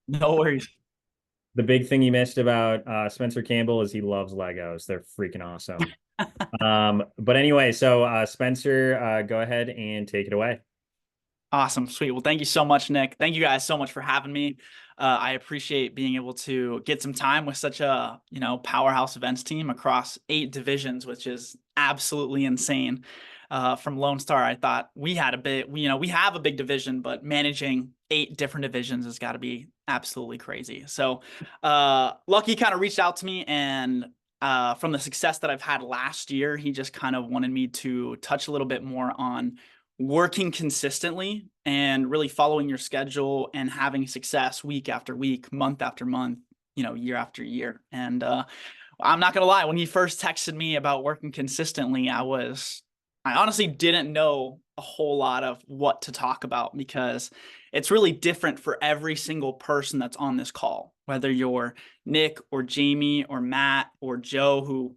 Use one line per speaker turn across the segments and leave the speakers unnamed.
No worries.
The big thing you missed about Spencer Campbell is he loves Legos. They're freaking awesome. But anyway, so Spencer, go ahead and take it away.
Awesome. Sweet. Well, thank you so much, Nick. Thank you guys so much for having me. I appreciate being able to get some time with such a, powerhouse events team across 8 divisions, which is absolutely insane. From Lone Star, I thought we had a bit, we have a big division, but managing 8 different divisions has got to be absolutely crazy. So, Lucky kind of reached out to me and from the success that I've had last year, he just kind of wanted me to touch a little bit more on working consistently and really following your schedule and having success week after week, month after month, year after year. And I'm not gonna lie, when he first texted me about working consistently, I honestly didn't know a whole lot of what to talk about because it's really different for every single person that's on this call, whether you're Nick or Jamie or Matt or Joe, who,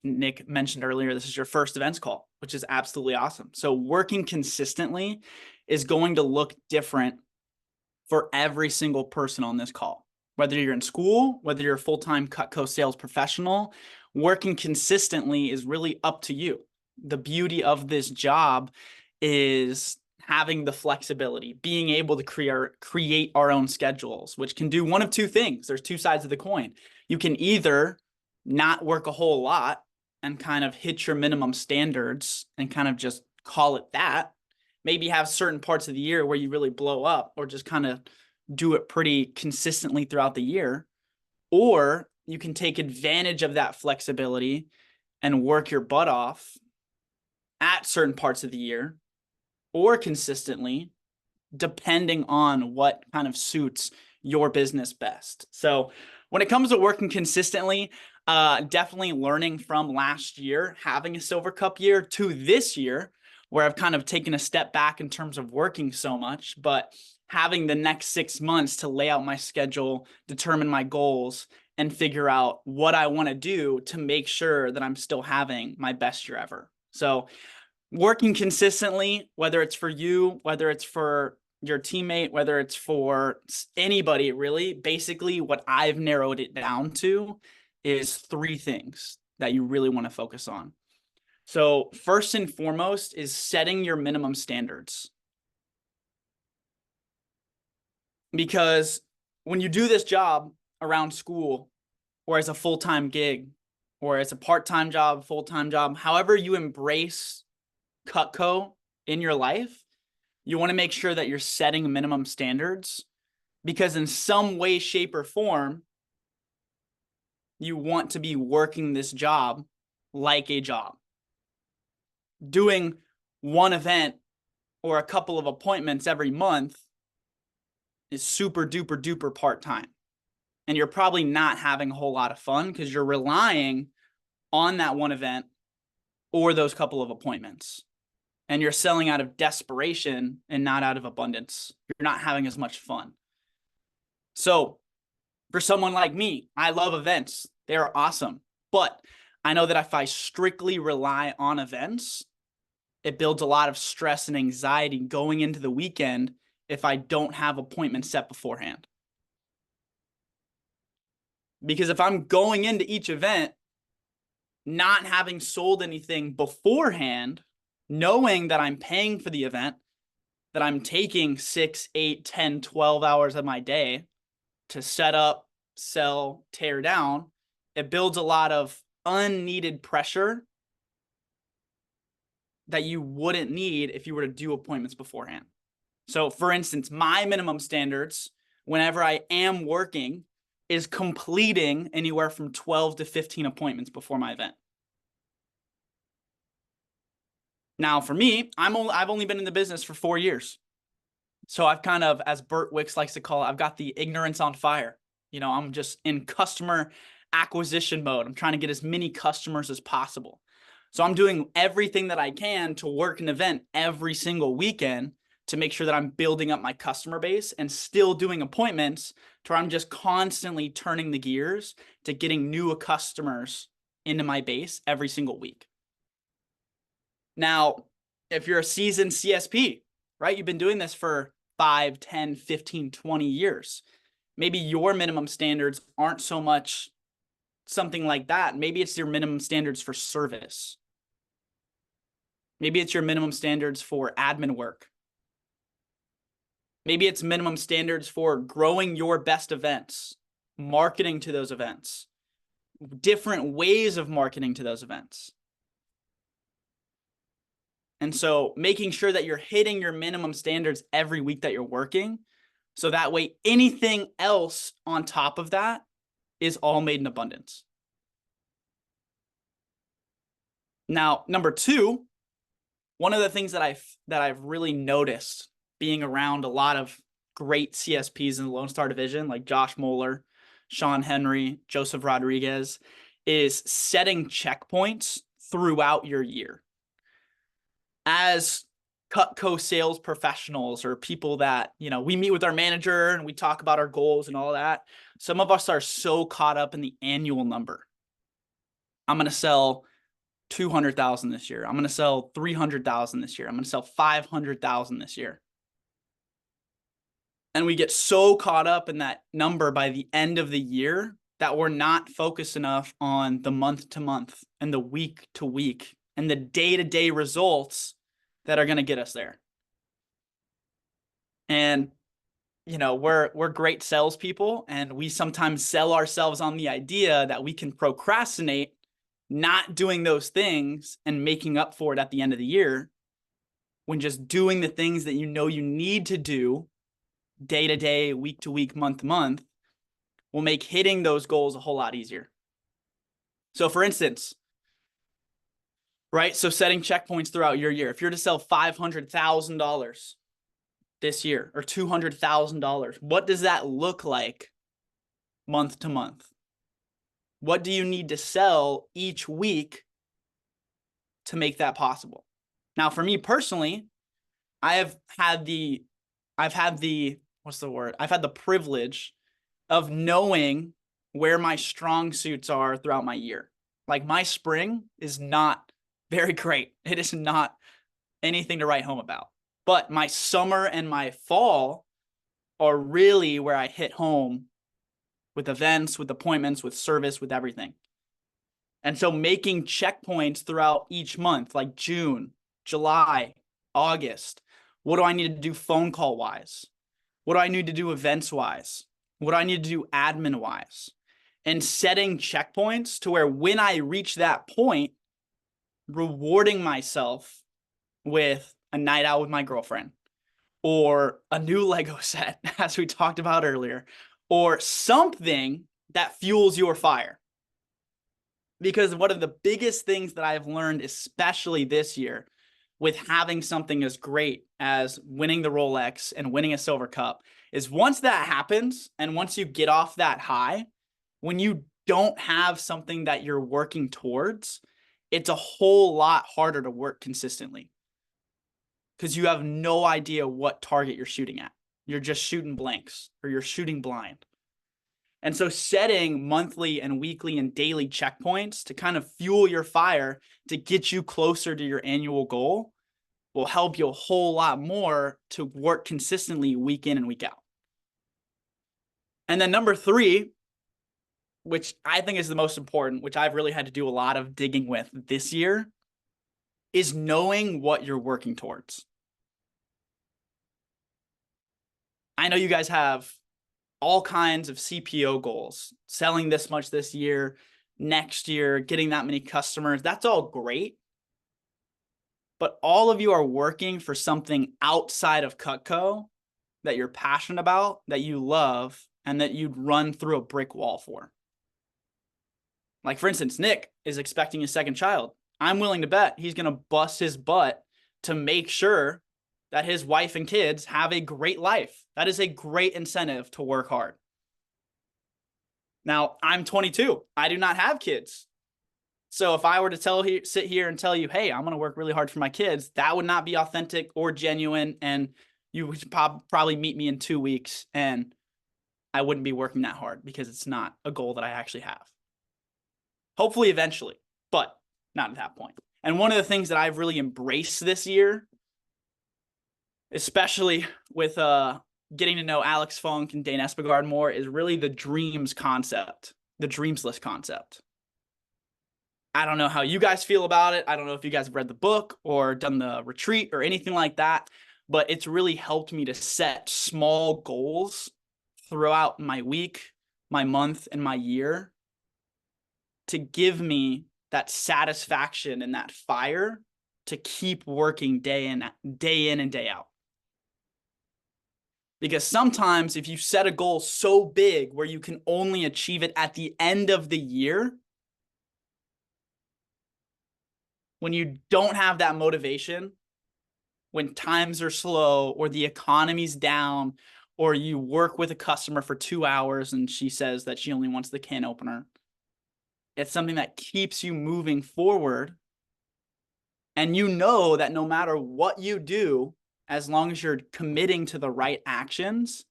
Nick mentioned earlier, this is your first events call, which is absolutely awesome. So working consistently is going to look different for every single person on this call. Whether you're in school, whether you're a full-time Cutco sales professional, working consistently is really up to you. The beauty of this job is having the flexibility, being able to create our own schedules, which can do one of two things. There's two sides of the coin. You can either not work a whole lot and kind of hit your minimum standards and kind of just call it that. Maybe have certain parts of the year where you really blow up or just kind of do it pretty consistently throughout the year. Or you can take advantage of that flexibility and work your butt off at certain parts of the year or consistently, depending on what kind of suits your business best. So when it comes to working consistently, definitely learning from last year, having a silver cup year to this year, where I've kind of taken a step back in terms of working so much, but having the next 6 months to lay out my schedule, determine my goals, and figure out what I want to do to make sure that I'm still having my best year ever. So working consistently, whether it's for you, whether it's for your teammate, whether it's for anybody really, basically what I've narrowed it down to is 3 things that you really want to focus on. So first and foremost is setting your minimum standards. Because when you do this job around school or as a full-time gig or as a part-time job, full-time job, however you embrace Cutco in your life, you want to make sure that you're setting minimum standards because in some way, shape, or form, you want to be working this job like a job. Doing one event or a couple of appointments every month is super duper duper part-time. And you're probably not having a whole lot of fun because you're relying on that one event or those couple of appointments. And you're selling out of desperation and not out of abundance. You're not having as much fun. So for someone like me, I love events. They are awesome. But I know that if I strictly rely on events, it builds a lot of stress and anxiety going into the weekend if I don't have appointments set beforehand. Because if I'm going into each event not having sold anything beforehand, knowing that I'm paying for the event, that I'm taking 6, 8, 10, 12 hours of my day to set up, sell, tear down, it builds a lot of unneeded pressure that you wouldn't need if you were to do appointments beforehand. So, for instance, my minimum standards whenever I am working is completing anywhere from 12 to 15 appointments before my event. Now, for me, I've only been in the business for 4 years. So I've kind of, as Burt Wicks likes to call it, I've got the ignorance on fire. I'm just in customer acquisition mode. I'm trying to get as many customers as possible. So I'm doing everything that I can to work an event every single weekend to make sure that I'm building up my customer base and still doing appointments to where I'm just constantly turning the gears to getting new customers into my base every single week. Now, if you're a seasoned CSP, right, you've been doing this for 5, 10, 15, 20 years. maybe your minimum standards aren't so much something like that. Maybe it's your minimum standards for service. Maybe it's your minimum standards for admin work. Maybe it's minimum standards for growing your best events, marketing to those events, different ways of marketing to those events. And so making sure that you're hitting your minimum standards every week that you're working, so that way anything else on top of that is all made in abundance. Now, number two, one of the things that I've really noticed being around a lot of great CSPs in the Lone Star division, like Josh Moeller, Sean Henry, Joseph Rodriguez, is setting checkpoints throughout your year. As Cutco sales professionals or people that, we meet with our manager and we talk about our goals and all that. Some of us are so caught up in the annual number. I'm going to sell 200,000 this year. I'm going to sell 300,000 this year. I'm going to sell 500,000 this year. And we get so caught up in that number by the end of the year that we're not focused enough on the month to month and the week to week and the day-to-day results that are going to get us there. And, we're great salespeople, and we sometimes sell ourselves on the idea that we can procrastinate not doing those things and making up for it at the end of the year, when just doing the things that you need to do day to day, week to week, month to month will make hitting those goals a whole lot easier. So for instance, right? So setting checkpoints throughout your year. If you're to sell $500,000 this year or $200,000, what does that look like month to month? What do you need to sell each week to make that possible? Now, for me personally, I've had the privilege of knowing where my strong suits are throughout my year. Like, my spring is not very great. It is not anything to write home about. But my summer and my fall are really where I hit home with events, with appointments, with service, with everything. And so making checkpoints throughout each month, like June, July, August, what do I need to do phone call wise? What do I need to do events wise? What do I need to do admin wise? And setting checkpoints to where when I reach that point, rewarding myself with a night out with my girlfriend, or a new Lego set, as we talked about earlier, or something that fuels your fire. Because one of the biggest things that I've learned, especially this year, with having something as great as winning the Rolex and winning a silver cup, is once that happens and once you get off that high, when you don't have something that you're working towards, it's a whole lot harder to work consistently, because you have no idea what target you're shooting at. You're just shooting blanks, or you're shooting blind. And so setting monthly and weekly and daily checkpoints to kind of fuel your fire to get you closer to your annual goal will help you a whole lot more to work consistently week in and week out. And then number three, which I think is the most important, which I've really had to do a lot of digging with this year, is knowing what you're working towards. I know you guys have all kinds of CPO goals, selling this much this year, next year, getting that many customers. That's all great. But all of you are working for something outside of Cutco that you're passionate about, that you love, and that you'd run through a brick wall for. Like, for instance, Nick is expecting a second child. I'm willing to bet he's going to bust his butt to make sure that his wife and kids have a great life. That is a great incentive to work hard. Now, I'm 22. I do not have kids. So if I were to sit here and tell you, hey, I'm going to work really hard for my kids, that would not be authentic or genuine. And you would probably meet me in 2 weeks and I wouldn't be working that hard, because it's not a goal that I actually have. Hopefully eventually, but not at that point. And one of the things that I've really embraced this year, especially with getting to know Alex Funk and Dane Espegard more is really the dreams concept, the dreams list concept. I don't know how you guys feel about it. I don't know if you guys have read the book or done the retreat or anything like that, but it's really helped me to set small goals throughout my week, my month, and my year to give me that satisfaction and that fire to keep working day in and day out. Because sometimes if you set a goal so big where you can only achieve it at the end of the year, when you don't have that motivation, when times are slow or the economy's down, or you work with a customer for 2 hours and she says that she only wants the can opener, it's something that keeps you moving forward. And you know that no matter what you do, as long as you're committing to the right actions,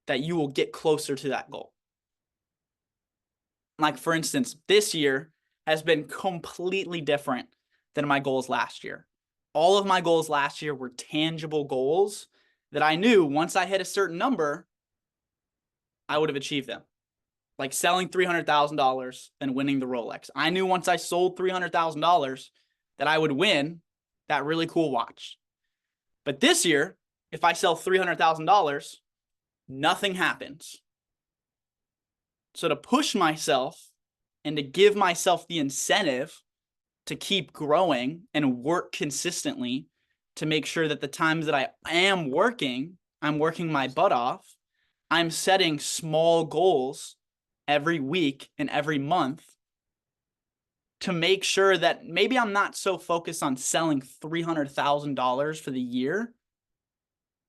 that you will get closer to that goal. Like, for instance, this year has been completely different than my goals last year. All of my goals last year were tangible goals that I knew once I hit a certain number, I would have achieved them. Like selling $300,000 and winning the Rolex. I knew once I sold $300,000 that I would win that really cool watch. But this year, if I sell $300,000, nothing happens. So to push myself and to give myself the incentive to keep growing and work consistently to make sure that the times that I am working, I'm working my butt off. I'm setting small goals every week and every month to make sure that maybe I'm not so focused on selling $300,000 for the year,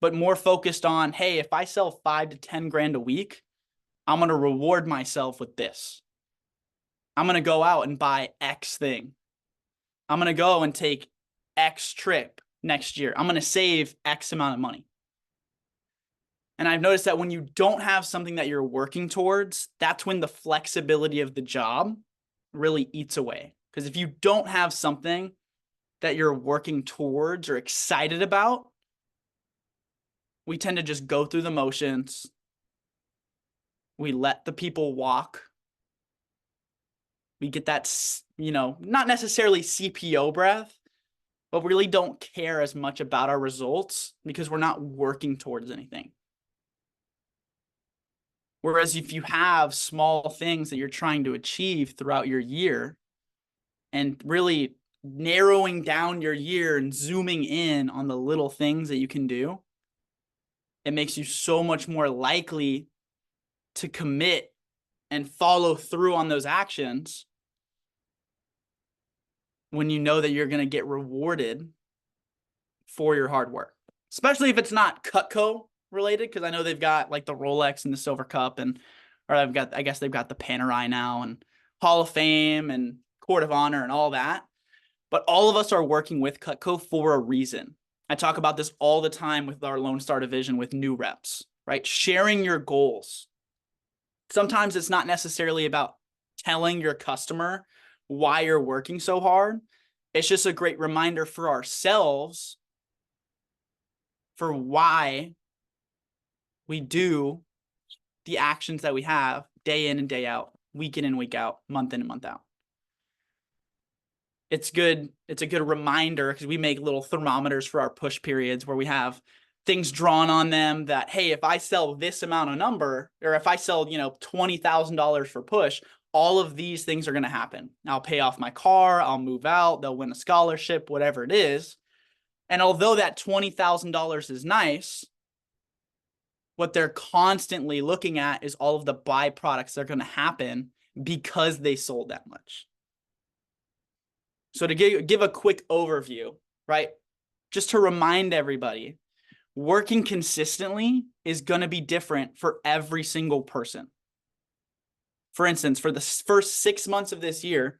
but more focused on, hey, if I sell 5 to 10 grand a week, I'm going to reward myself with this. I'm going to go out and buy X thing. I'm going to go and take X trip next year. I'm going to save X amount of money. And I've noticed that when you don't have something that you're working towards, that's when the flexibility of the job really eats away. Because if you don't have something that you're working towards or excited about, we tend to just go through the motions. We let the people walk. We get that, not necessarily CPO breath, but we really don't care as much about our results because we're not working towards anything. Whereas if you have small things that you're trying to achieve throughout your year and really narrowing down your year and zooming in on the little things that you can do, it makes you so much more likely to commit and follow through on those actions when you know that you're going to get rewarded for your hard work, especially if it's not Cutco related, because I know they've got like the Rolex and the Silver Cup, I guess they've got the Panerai now and Hall of Fame and Court of Honor and all that. But all of us are working with Cutco for a reason. I talk about this all the time with our Lone Star division with new reps, right? Sharing your goals. Sometimes it's not necessarily about telling your customer why you're working so hard. It's just a great reminder for ourselves for why we do the actions that we have day in and day out, week in and week out, month in and month out. It's good. It's a good reminder because we make little thermometers for our push periods where we have things drawn on them that, hey, if I sell this amount of number, or if I sell, $20,000 for push, all of these things are going to happen. I'll pay off my car. I'll move out. They'll win a scholarship, whatever it is. And although that $20,000 is nice, what they're constantly looking at is all of the byproducts that are going to happen because they sold that much. So to give a quick overview, right? Just to remind everybody, working consistently is going to be different for every single person. For instance, for the first 6 months of this year,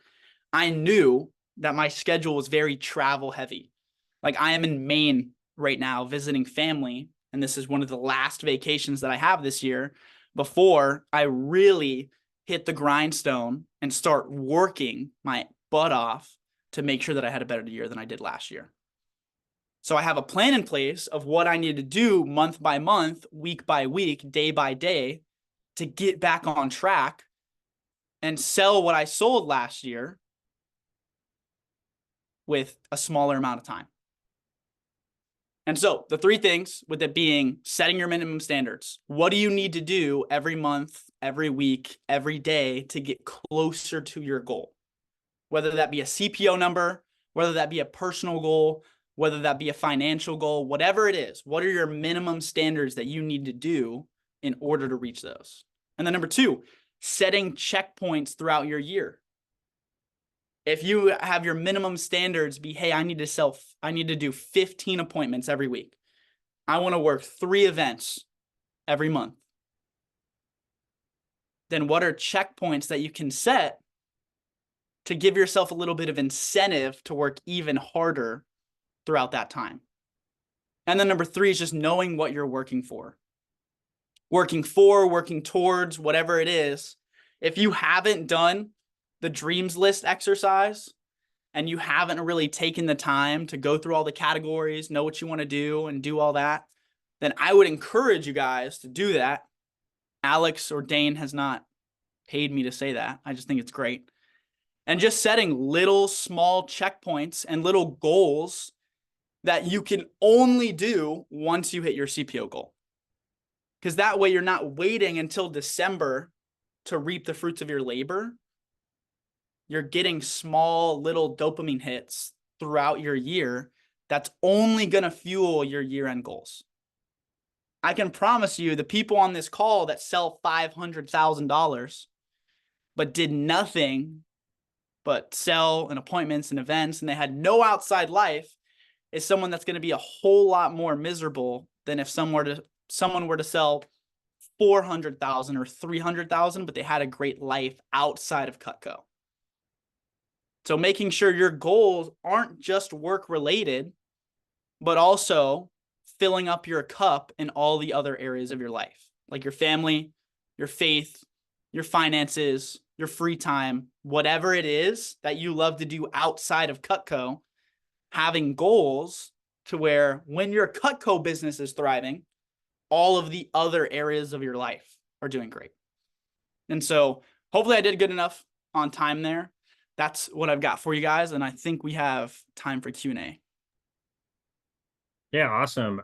I knew that my schedule was very travel heavy. Like I am in Maine right now visiting family, and this is one of the last vacations that I have this year before I really hit the grindstone and start working my butt off to make sure that I had a better year than I did last year. So I have a plan in place of what I need to do month by month, week by week, day by day to get back on track and sell what I sold last year with a smaller amount of time. And so the three things, with it being setting your minimum standards. What do you need to do every month, every week, every day to get closer to your goal? Whether that be a CPO number, whether that be a personal goal, whether that be a financial goal, whatever it is, what are your minimum standards that you need to do in order to reach those? And then number two, setting checkpoints throughout your year. If you have your minimum standards be, hey, I need to do 15 appointments every week. I want to work 3 events every month. Then what are checkpoints that you can set to give yourself a little bit of incentive to work even harder throughout that time? And then number 3 is just knowing what you're working for. Working towards, whatever it is. If you haven't done the dreams list exercise and you haven't really taken the time to go through all the categories, know what you want to do and do all that, then I would encourage you guys to do that. Alex or Dane has not paid me to say that. I just think it's great. And just setting little small checkpoints and little goals that you can only do once you hit your CPO goal. Because that way you're not waiting until December to reap the fruits of your labor. You're getting small little dopamine hits throughout your year that's only going to fuel your year-end goals. I can promise you the people on this call that sell $500,000 but did nothing but sell and appointments and events and they had no outside life is someone that's going to be a whole lot more miserable than if someone were to sell 400,000 or 300,000 but they had a great life outside of Cutco. So making sure your goals aren't just work related, but also filling up your cup in all the other areas of your life, like your family, your faith, your finances, your free time, whatever it is that you love to do outside of Cutco, having goals to where when your Cutco business is thriving, all of the other areas of your life are doing great. And so hopefully I did good enough on time there. That's what I've got for you guys. And I think we have time for Q&A.
Yeah, awesome.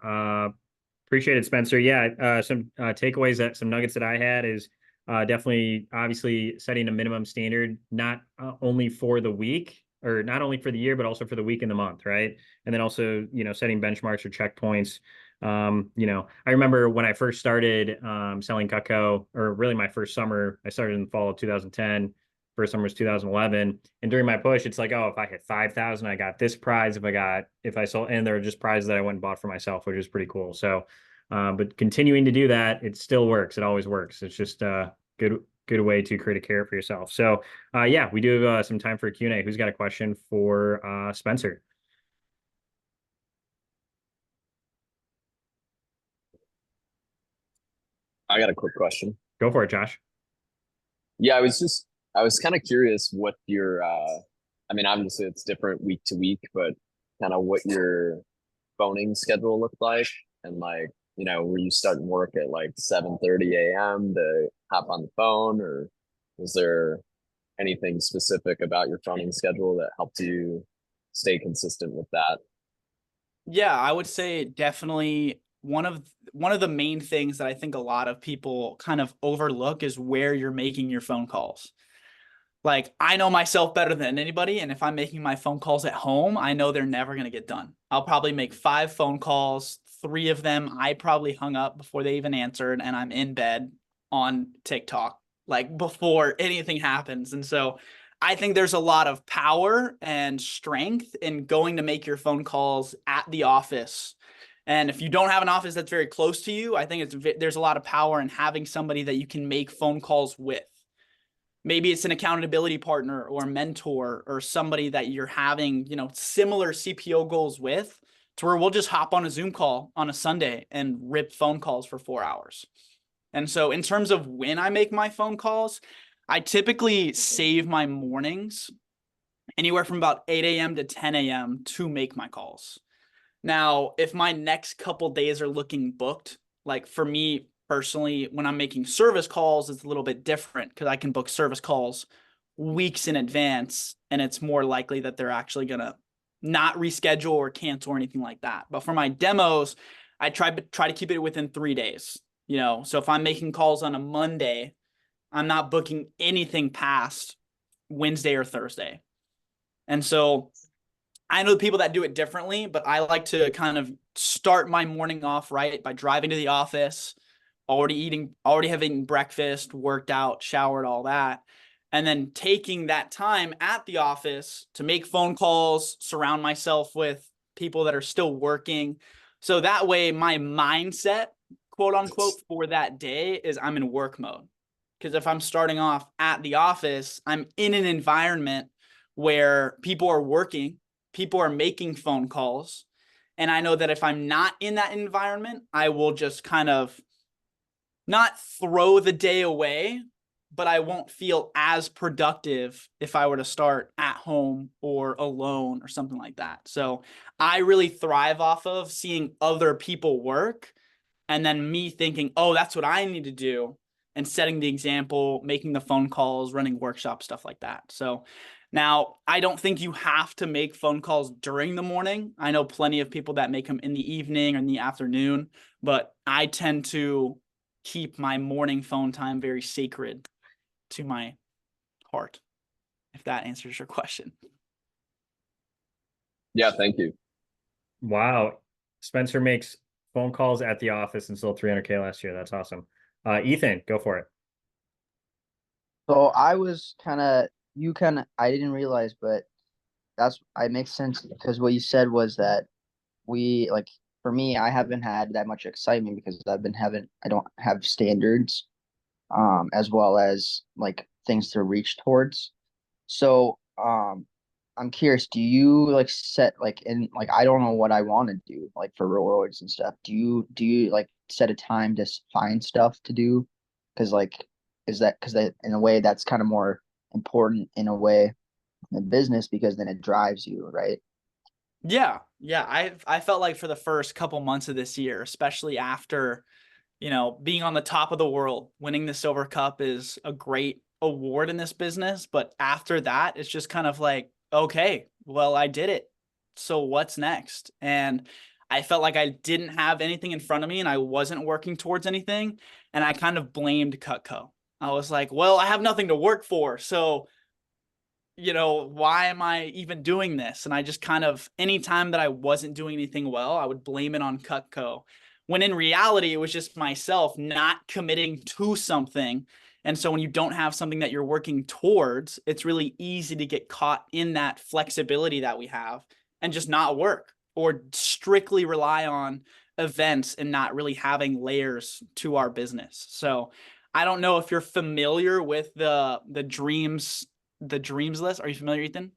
Appreciate it, Spencer. Yeah, some takeaways, that some nuggets that I had is definitely, obviously, setting a minimum standard, not only for the week or not only for the year, but also for the week and the month, right? And then also, setting benchmarks or checkpoints. I remember when I first started selling Cutco, or really my first summer, I started in the fall of 2010. First summer was 2011. And during my push, it's like, oh, if I hit 5,000, I got this prize. If I sold, and there are just prizes that I went and bought for myself, which is pretty cool. So, but continuing to do that, it still works. It always works. It's just a good way to create a career for yourself. So, yeah, we do have some time for a Q&A. Who's got a question for Spencer?
I got a quick question.
Go for it, Josh.
Yeah, I was kind of curious what your, I mean, obviously it's different week to week, but kind of what your phoning schedule looked like. And like, were you starting work at like 7:30 a.m. to hop on the phone, or was there anything specific about your phoning schedule that helped you stay consistent with that?
Yeah, I would say definitely one of the main things that I think a lot of people kind of overlook is where you're making your phone calls. Like, I know myself better than anybody, and if I'm making my phone calls at home, I know they're never going to get done. I'll probably make 5 phone calls, 3 of them I probably hung up before they even answered, and I'm in bed on TikTok, like before anything happens. And so I think there's a lot of power and strength in going to make your phone calls at the office. And if you don't have an office that's very close to you, I think there's a lot of power in having somebody that you can make phone calls with. Maybe it's an accountability partner or a mentor or somebody that you're having, similar CPO goals with, to where we'll just hop on a Zoom call on a Sunday and rip phone calls for 4 hours. And so in terms of when I make my phone calls, I typically save my mornings anywhere from about 8 a.m. to 10 a.m. to make my calls. Now, if my next couple days are looking booked, like for me personally, when I'm making service calls, it's a little bit different because I can book service calls weeks in advance, and it's more likely that they're actually going to not reschedule or cancel or anything like that. But for my demos, I try to keep it within 3 days. So if I'm making calls on a Monday, I'm not booking anything past Wednesday or Thursday. And so I know people that do it differently, but I like to kind of start my morning off right by driving to the office, already having breakfast, worked out, showered, all that, and then taking that time at the office to make phone calls, surround myself with people that are still working. So that way my mindset, quote unquote, for that day is I'm in work mode. Because if I'm starting off at the office, I'm in an environment where people are working, people are making phone calls. And I know that if I'm not in that environment, I will just kind of not throw the day away, but I won't feel as productive if I were to start at home or alone or something like that. So I really thrive off of seeing other people work and then me thinking, oh, that's what I need to do, and setting the example, making the phone calls, running workshops, stuff like that. So now I don't think you have to make phone calls during the morning. I know plenty of people that make them in the evening or in the afternoon, but I tend to keep my morning phone time very sacred to my heart, if that answers your question.
Yeah, thank you.
Wow. Spencer makes phone calls at the office and sold 300K last year. That's awesome. Ethan, go for it.
So I was I didn't realize, but it makes sense because what you said was that for me, I haven't had that much excitement because I don't have standards, as well as like things to reach towards. So, I'm curious, do you like set like in like I don't know what I want to do like for rewards and stuff. Do you like set a time to find stuff to do? Because like because that in a way that's kind of more important in a way in business because then it drives you, right?
Yeah. I felt like for the first couple months of this year, especially after, being on the top of the world, winning the Silver Cup is a great award in this business. But after that, it's just kind of like, okay, well, I did it. So what's next? And I felt like I didn't have anything in front of me and I wasn't working towards anything. And I kind of blamed Cutco. I was like, well, I have nothing to work for. So why am I even doing this? And I just kind of, anytime that I wasn't doing anything well, I would blame it on Cutco. When in reality, it was just myself not committing to something. And so when you don't have something that you're working towards, it's really easy to get caught in that flexibility that we have and just not work or strictly rely on events and not really having layers to our business. So I don't know if you're familiar with the dreams list. Are you familiar, Ethan?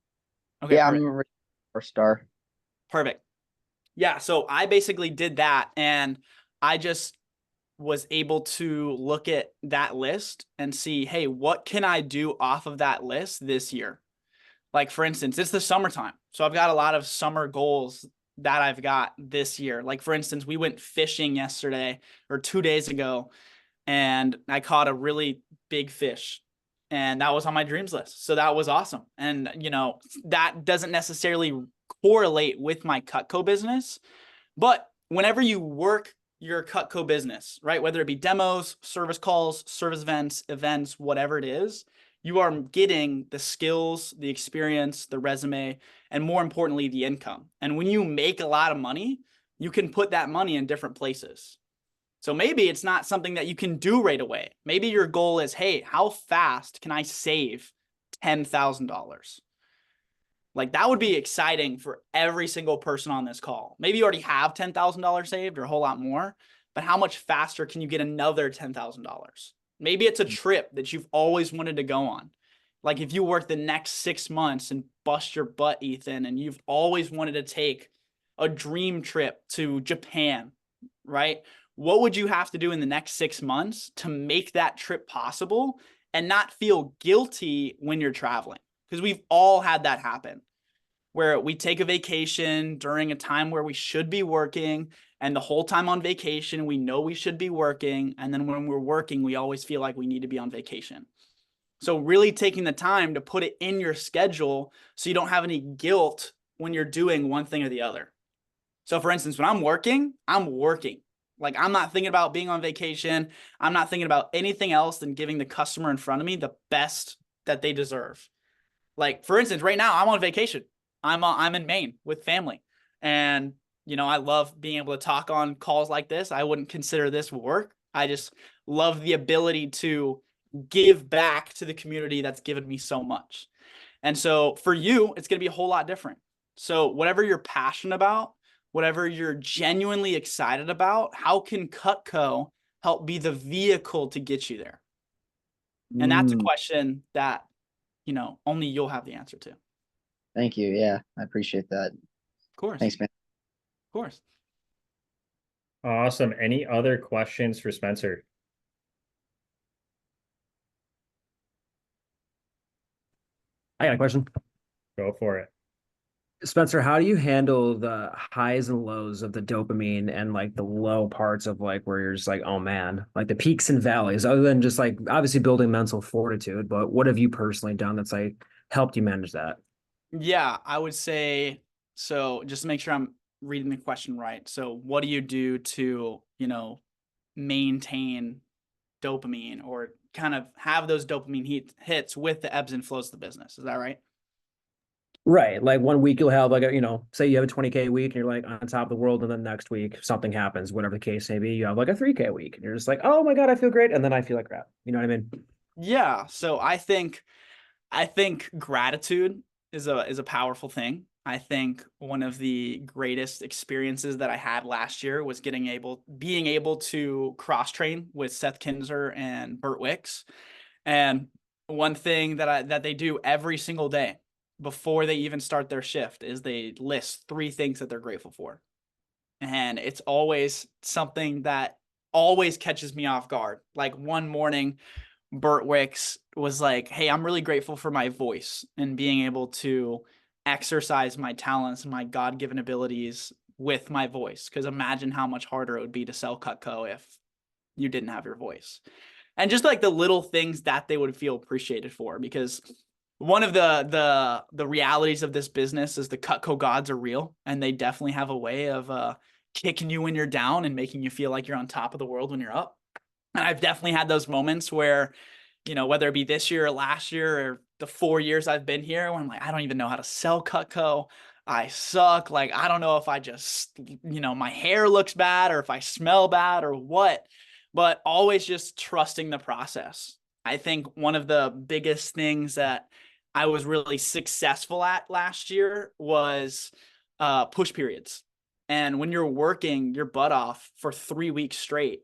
Okay,
Yeah,
perfect.
I'm ready for star.
Perfect. Yeah, so I basically did that and I just was able to look at that list and see, hey, what can I do off of that list this year? Like for instance, it's the summertime. So I've got a lot of summer goals that I've got this year. Like for instance, we went fishing yesterday or 2 days ago and I caught a really big fish. And that was on my dreams list. So that was awesome. And, that doesn't necessarily correlate with my Cutco business. But whenever you work your Cutco business, right, whether it be demos, service calls, service events, whatever it is, you are getting the skills, the experience, the resume, and more importantly, the income. And when you make a lot of money, you can put that money in different places. So maybe it's not something that you can do right away. Maybe your goal is, hey, how fast can I save $10,000? Like that would be exciting for every single person on this call. Maybe you already have $10,000 saved or a whole lot more, but how much faster can you get another $10,000? Maybe it's a trip that you've always wanted to go on. Like if you work the next 6 months and bust your butt, Ethan, and you've always wanted to take a dream trip to Japan, right? What would you have to do in the next 6 months to make that trip possible and not feel guilty when you're traveling? Because we've all had that happen where we take a vacation during a time where we should be working, and the whole time on vacation, we know we should be working. And then when we're working, we always feel like we need to be on vacation. So really taking the time to put it in your schedule so you don't have any guilt when you're doing one thing or the other. So for instance, when I'm working, I'm working. Like I'm not thinking about being on vacation. I'm not thinking about anything else than giving the customer in front of me the best that they deserve. Like for instance, right now I'm on vacation. I'm in Maine with family. And you know, I love being able to talk on calls like this. I wouldn't consider this work. I just love the ability to give back to the community that's given me so much. And so for you, it's going to be a whole lot different. So whatever you're passionate about, whatever you're genuinely excited about, how can Cutco help be the vehicle to get you there? And that's a question that, you know, only you'll have the answer to. Of
Thank you. Yeah, I appreciate that.
course.
Thanks, man.
Of course.
Awesome. Any other questions for Spencer?
I got a question.
Go for it.
Spencer, how do you handle the highs and lows of the dopamine and like the low parts of like where you're just like, oh man, like the peaks and valleys, other than just like obviously building mental fortitude, but what have you personally done that's like helped you manage that?
Yeah, I would say, so just to make sure I'm reading the question right. So what do you do to, you know, maintain dopamine or kind of have those dopamine hits with the ebbs and flows of the business? Is that right?
Right. Like one week you'll have like a, you know, say you have a 20K week and you're like on top of the world. And then next week something happens, whatever the case may be, you have like a 3K week and you're just like, oh my God, I feel great. And then I feel like crap. You know what I mean?
Yeah. So I think gratitude is a powerful thing. I think one of the greatest experiences that I had last year was being able to cross train with Seth Kinzer and Burt Wicks. And one thing that they do every single day before they even start their shift is they list 3 things that they're grateful for. And it's always something that always catches me off guard. Like one morning, Burt Wicks was like, hey, I'm really grateful for my voice and being able to exercise my talents and my God-given abilities with my voice. Because imagine how much harder it would be to sell Cutco if you didn't have your voice. And just like the little things that they would feel appreciated for, because one of the realities of this business is the Cutco gods are real, and they definitely have a way of kicking you when you're down and making you feel like you're on top of the world when you're up. And I've definitely had those moments where, you know, whether it be this year or last year or the 4 years I've been here, where I'm like, I don't even know how to sell Cutco. I suck. Like, I don't know if I just, you know, my hair looks bad or if I smell bad or what, but always just trusting the process. I think one of the biggest things that I was really successful at last year was push periods. And when you're working your butt off for 3 weeks straight,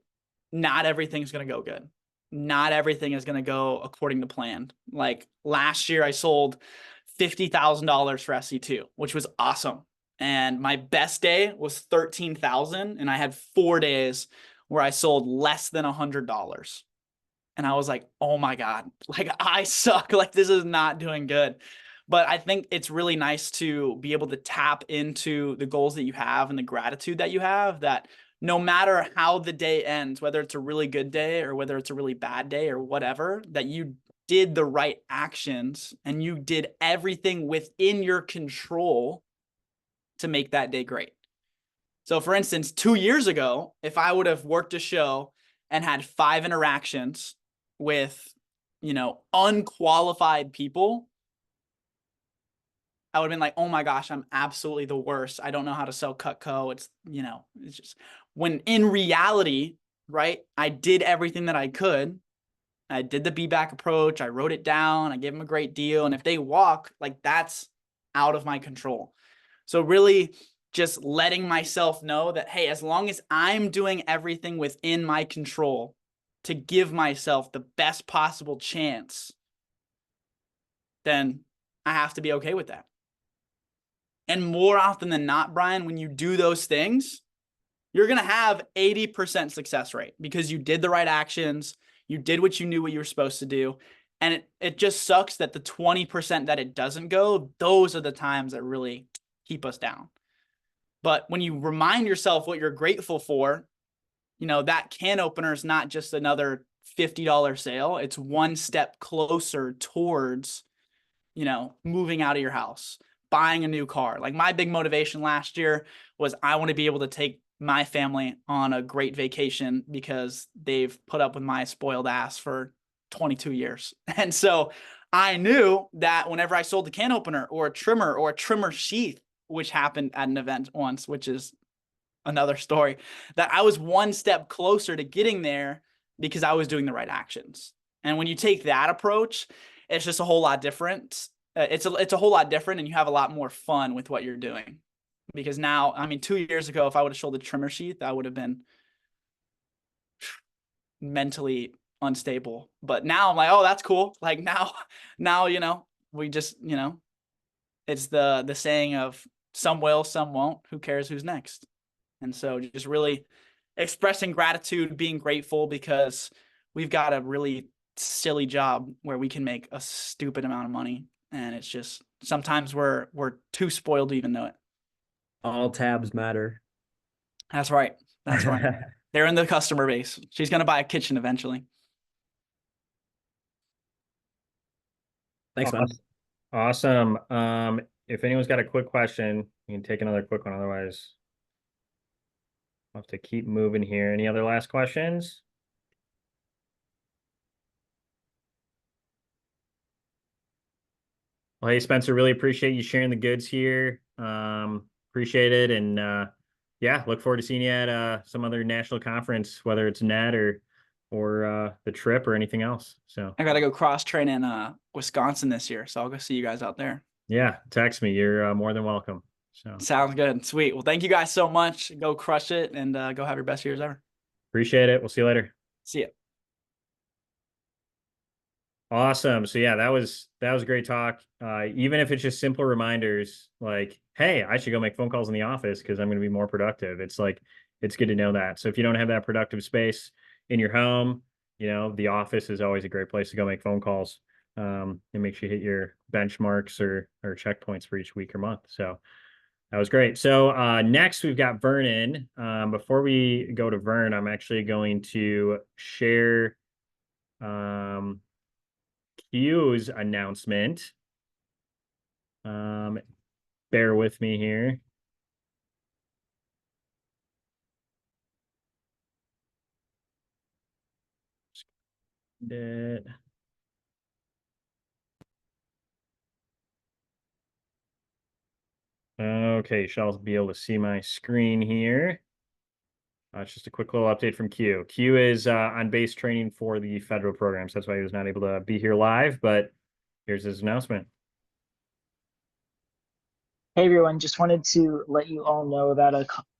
not everything's going to go good. Not everything is going to go according to plan. Like last year, I sold $50,000 for SC2, which was awesome. And my best day was 13,000. And I had 4 days where I sold less than $100. And I was like, oh my God, like I suck. Like this is not doing good. But I think it's really nice to be able to tap into the goals that you have and the gratitude that you have, that no matter how the day ends, whether it's a really good day or whether it's a really bad day or whatever, that you did the right actions and you did everything within your control to make that day great. So for instance, 2 years ago, if I would have worked a show and had 5 interactions with, you know, unqualified people, I would have been like, oh my gosh, I'm absolutely the worst. I don't know how to sell Cutco. It's, you know, it's just, when in reality, right, I did everything that I could. I did the be back approach. I wrote it down. I gave them a great deal. And if they walk, like that's out of my control. So really just letting myself know that, hey, as long as I'm doing everything within my control to give myself the best possible chance, then I have to be okay with that. And more often than not, Brian, when you do those things, you're going to have 80% success rate because you did the right actions. You did what you knew what you were supposed to do. And it just sucks that the 20% that it doesn't go, those are the times that really keep us down. But when you remind yourself what you're grateful for, you know, that can opener is not just another $50 sale. It's one step closer towards, you know, moving out of your house, buying a new car. Like my big motivation last year was I want to be able to take my family on a great vacation because they've put up with my spoiled ass for 22 years. And so I knew that whenever I sold a can opener or a trimmer sheath, which happened at an event once, which is another story, that I was one step closer to getting there because I was doing the right actions. And when you take that approach, it's just a whole lot different. It's a whole lot different, and you have a lot more fun with what you're doing. Because now, I mean, 2 years ago, if I would have sold a trimmer sheath, I would have been mentally unstable. But now I'm like, oh, that's cool. Like now, you know, we just, you know, it's the saying of some will, some won't. Who cares who's next? And so just really expressing gratitude, being grateful because we've got a really silly job where we can make a stupid amount of money. And it's just sometimes we're too spoiled to even know it.
All tabs matter.
That's right. That's right. They're in the customer base. She's going to buy a kitchen eventually.
Thanks, man.
Awesome. If anyone's got a quick question, you can take another quick one. Otherwise, I'll have to keep moving here. Any other last questions? Well, hey, Spencer, really appreciate you sharing the goods here. Appreciate it. And yeah, look forward to seeing you at some other national conference, whether it's NET or the trip or anything else. So
I got to go cross train in Wisconsin this year. So I'll go see you guys out there.
yeah, text me. You're more than welcome. So
sounds good. Sweet. Well, thank you guys so much. Go crush it and go have your best years ever.
Appreciate it. We'll see you later.
See ya.
Awesome. So yeah, that was a great talk. Even if it's just simple reminders like, hey, I should go make phone calls in the office because I'm going to be more productive. It's like, it's good to know that. So if you don't have that productive space in your home, you know, the office is always a great place to go make phone calls and make sure you hit your benchmarks or checkpoints for each week or month. So that was great. So next we've got Vernon. Before we go to Vern, I'm actually going to share Q's announcement. Bear with me here. Okay, shall be able to see my screen here. It's just a quick little update from Q. Q is on base training for the federal programs. That's why he was not able to be here live, but here's his announcement.
Hey everyone, just wanted to let you all know about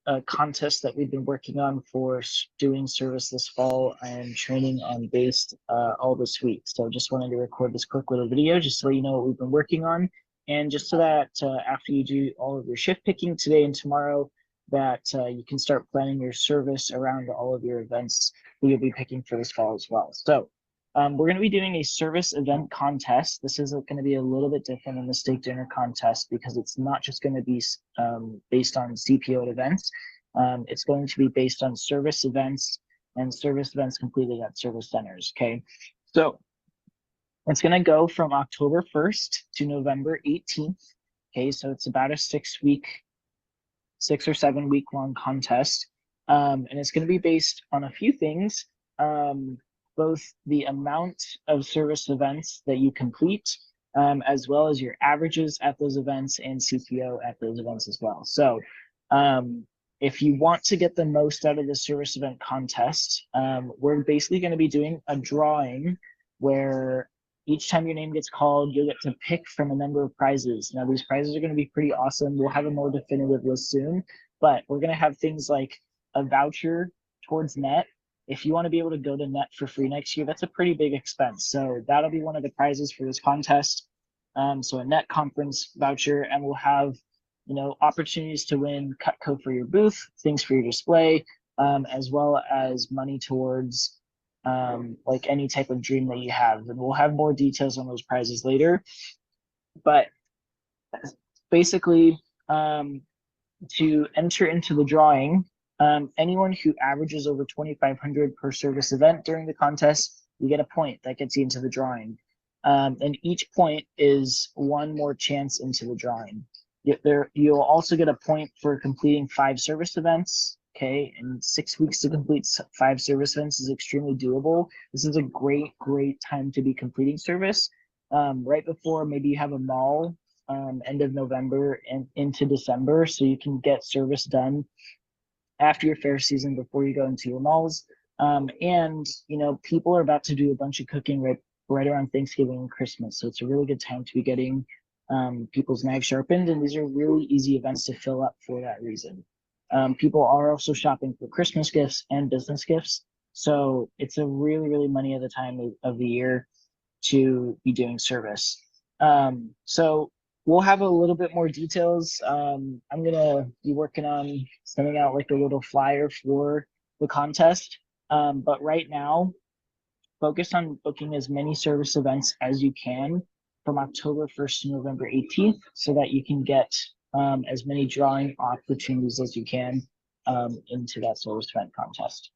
a contest that we've been working on for doing service this fall. I am training on base all this week. So just wanted to record this quick little video just to let you know what we've been working on. And just so that after you do all of your shift picking today and tomorrow, that you can start planning your service around all of your events that you'll be picking for this fall as well. So we're going to be doing a service event contest. This is going to be a little bit different than the steak dinner contest because it's not just going to be based on CPO events. It's going to be based on service events and service events completed at service centers. Okay, so it's going to go from October 1st to November 18th. Okay, so it's about a 6 or 7 week long contest. And it's going to be based on a few things. Both the amount of service events that you complete, as well as your averages at those events and CPO at those events as well. So if you want to get the most out of the service event contest, we're basically going to be doing a drawing where each time your name gets called, you'll get to pick from a number of prizes. Now, these prizes are going to be pretty awesome. We'll have a more definitive list soon, but we're going to have things like a voucher towards NET. If you want to be able to go to NET for free next year, that's a pretty big expense. So that'll be one of the prizes for this contest. So a NET conference voucher, and we'll have, you know, opportunities to win Cutco for your booth, things for your display, as well as money towards like any type of dream that you have. And we'll have more details on those prizes later. But basically, to enter into the drawing, anyone who averages over 2,500 per service event during the contest, you get a point that gets you into the drawing. And each point is one more chance into the drawing. You'll also get a point for completing 5 service events. Okay, and 6 weeks to complete 5 service events is extremely doable. This is a great time to be completing service. Right before maybe you have a mall, end of November and into December, so you can get service done after your fair season before you go into your malls. And people are about to do a bunch of cooking right around Thanksgiving and Christmas, so it's a really good time to be getting people's knives sharpened, and these are really easy events to fill up for that reason. People are also shopping for Christmas gifts and business gifts, so it's a really money at the time of the year to be doing service. So we'll have a little bit more details. I'm gonna be working on sending out like a little flyer for the contest. But right now, focus on booking as many service events as you can from October 1st to November 18th so that you can get as many drawing opportunities as you can into that service event contest.